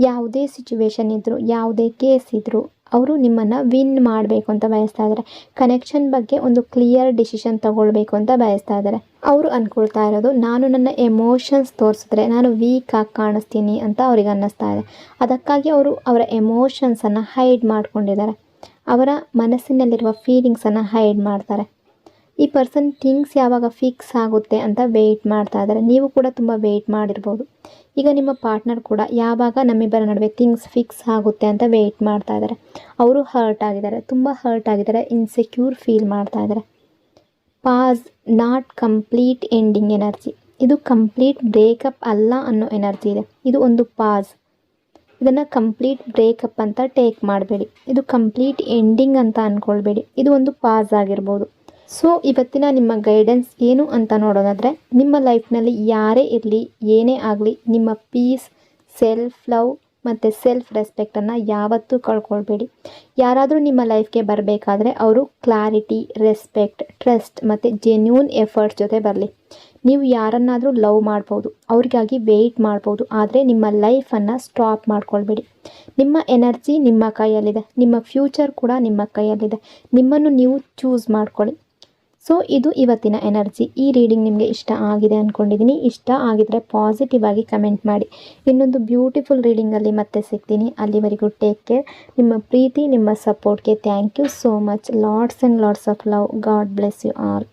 ಯಾವುದೇ ಸಿಚುವೇಶನ್ ಇದ್ದರೂ, ಯಾವುದೇ ಕೇಸ್ ಇದ್ದರೂ ಅವರು ನಿಮ್ಮನ್ನು ವಿನ್ ಮಾಡಬೇಕು ಅಂತ ಬಯಸ್ತಾ ಇದ್ದಾರೆ. ಕನೆಕ್ಷನ್ ಬಗ್ಗೆ ಒಂದು ಕ್ಲಿಯರ್ ಡಿಸಿಷನ್ ತಗೊಳ್ಬೇಕು ಅಂತ ಬಯಸ್ತಾ ಇದ್ದಾರೆ. ಅವರು ಅಂದ್ಕೊಳ್ತಾ ಇರೋದು, ನಾನು ನನ್ನ ಎಮೋಷನ್ಸ್ ತೋರಿಸಿದ್ರೆ ನಾನು ವೀಕ್ ಆಗಿ ಕಾಣಿಸ್ತೀನಿ ಅಂತ ಅವ್ರಿಗೆ ಅನ್ನಿಸ್ತಾ ಇದೆ. ಅದಕ್ಕಾಗಿ ಅವರು ಅವರ ಎಮೋಷನ್ಸನ್ನು ಹೈಡ್ ಮಾಡ್ಕೊಂಡಿದ್ದಾರೆ. ಅವರ ಮನಸ್ಸಿನಲ್ಲಿರುವ ಫೀಲಿಂಗ್ಸನ್ನು ಹೈಡ್ ಮಾಡ್ತಾರೆ. ಈ ಪರ್ಸನ್ ಥಿಂಗ್ಸ್ ಯಾವಾಗ ಫಿಕ್ಸ್ ಆಗುತ್ತೆ ಅಂತ ವೆಯ್ಟ್ ಮಾಡ್ತಾ ಇದ್ದಾರೆ. ನೀವು ಕೂಡ ತುಂಬ ವೆಯ್ಟ್ ಮಾಡಿರ್ಬೋದು. ಈಗ ನಿಮ್ಮ ಪಾರ್ಟ್ನರ್ ಕೂಡ ಯಾವಾಗ ನಮ್ಮಿಬ್ಬರ ನಡುವೆ ಥಿಂಗ್ಸ್ ಫಿಕ್ಸ್ ಆಗುತ್ತೆ ಅಂತ ವೆಯ್ಟ್ ಮಾಡ್ತಾ ಇದ್ದಾರೆ. ಅವರು ಹರ್ಟ್ ಆಗಿದ್ದಾರೆ, ತುಂಬ ಹರ್ಟ್ ಆಗಿದ್ದಾರೆ, ಇನ್ಸೆಕ್ಯೂರ್ ಫೀಲ್ ಮಾಡ್ತಾ ಇದ್ದಾರೆ. Pass, not complete ending energy. ಇದು ಕಂಪ್ಲೀಟ್ ಬ್ರೇಕಪ್ ಅಲ್ಲ ಅನ್ನೋ ಎನರ್ಜಿ ಇದೆ. ಇದು ಒಂದು ಪಾಸ್. ಇದನ್ನು ಕಂಪ್ಲೀಟ್ ಬ್ರೇಕಪ್ ಅಂತ ಟೇಕ್ ಮಾಡಬೇಡಿ. ಇದು ಕಂಪ್ಲೀಟ್ ಎಂಡಿಂಗ್ ಅಂತ ಅಂದ್ಕೊಳ್ಬೇಡಿ. ಇದು ಒಂದು ಪಾಸ್ ಆಗಿರ್ಬೋದು. ಸೊ ಇವತ್ತಿನ ನಿಮ್ಮ ಗೈಡೆನ್ಸ್ ಏನು ಅಂತ ನೋಡೋದಾದರೆ, ನಿಮ್ಮ ಲೈಫ್ನಲ್ಲಿ ಯಾರೇ ಇರಲಿ, ಏನೇ ಆಗಲಿ, ನಿಮ್ಮ ಪೀಸ್, ಸೆಲ್ಫ್ ಲವ್ ಮತ್ತು ಸೆಲ್ಫ್ ರೆಸ್ಪೆಕ್ಟನ್ನು ಯಾವತ್ತೂ ಕಳ್ಕೊಳ್ಬೇಡಿ. ಯಾರಾದರೂ ನಿಮ್ಮ ಲೈಫ್ಗೆ ಬರಬೇಕಾದ್ರೆ ಅವರು ಕ್ಲಾರಿಟಿ, ರೆಸ್ಪೆಕ್ಟ್, ಟ್ರಸ್ಟ್ ಮತ್ತು ಜೆನ್ಯೂನ್ ಎಫರ್ಟ್ಸ್ ಜೊತೆ ಬರಲಿ. ನೀವು ಯಾರನ್ನಾದರೂ ಲವ್ ಮಾಡ್ಬೋದು, ಅವ್ರಿಗಾಗಿ ವೆಯ್ಟ್ ಮಾಡ್ಬೋದು, ಆದರೆ ನಿಮ್ಮ ಲೈಫನ್ನು ಸ್ಟಾಪ್ ಮಾಡ್ಕೊಳ್ಬೇಡಿ. ನಿಮ್ಮ ಎನರ್ಜಿ ನಿಮ್ಮ ಕೈಯಲ್ಲಿದೆ. ನಿಮ್ಮ ಫ್ಯೂಚರ್ ಕೂಡ ನಿಮ್ಮ ಕೈಯಲ್ಲಿದೆ. ನಿಮ್ಮನ್ನು ನೀವು ಚೂಸ್ ಮಾಡ್ಕೊಳ್ಳಿ. ಸೊ ಇದು ಇವತ್ತಿನ ಎನರ್ಜಿ. ಈ ರೀಡಿಂಗ್ ನಿಮಗೆ ಇಷ್ಟ ಆಗಿದೆ ಅಂದ್ಕೊಂಡಿದ್ದೀನಿ. ಇಷ್ಟ ಆಗಿದರೆ ಪಾಸಿಟಿವ್ ಆಗಿ ಕಮೆಂಟ್ ಮಾಡಿ. ಇನ್ನೊಂದು ಬ್ಯೂಟಿಫುಲ್ ರೀಡಿಂಗಲ್ಲಿ ಮತ್ತೆ ಸಿಗ್ತೀನಿ. ಅಲ್ಲಿವರೆಗೂ ಟೇಕ್ ಕೇರ್. ನಿಮ್ಮ ಪ್ರೀತಿ, ನಿಮ್ಮ ಸಪೋರ್ಟ್ಗೆ thank you so much. Lots and lots of love. God bless you all.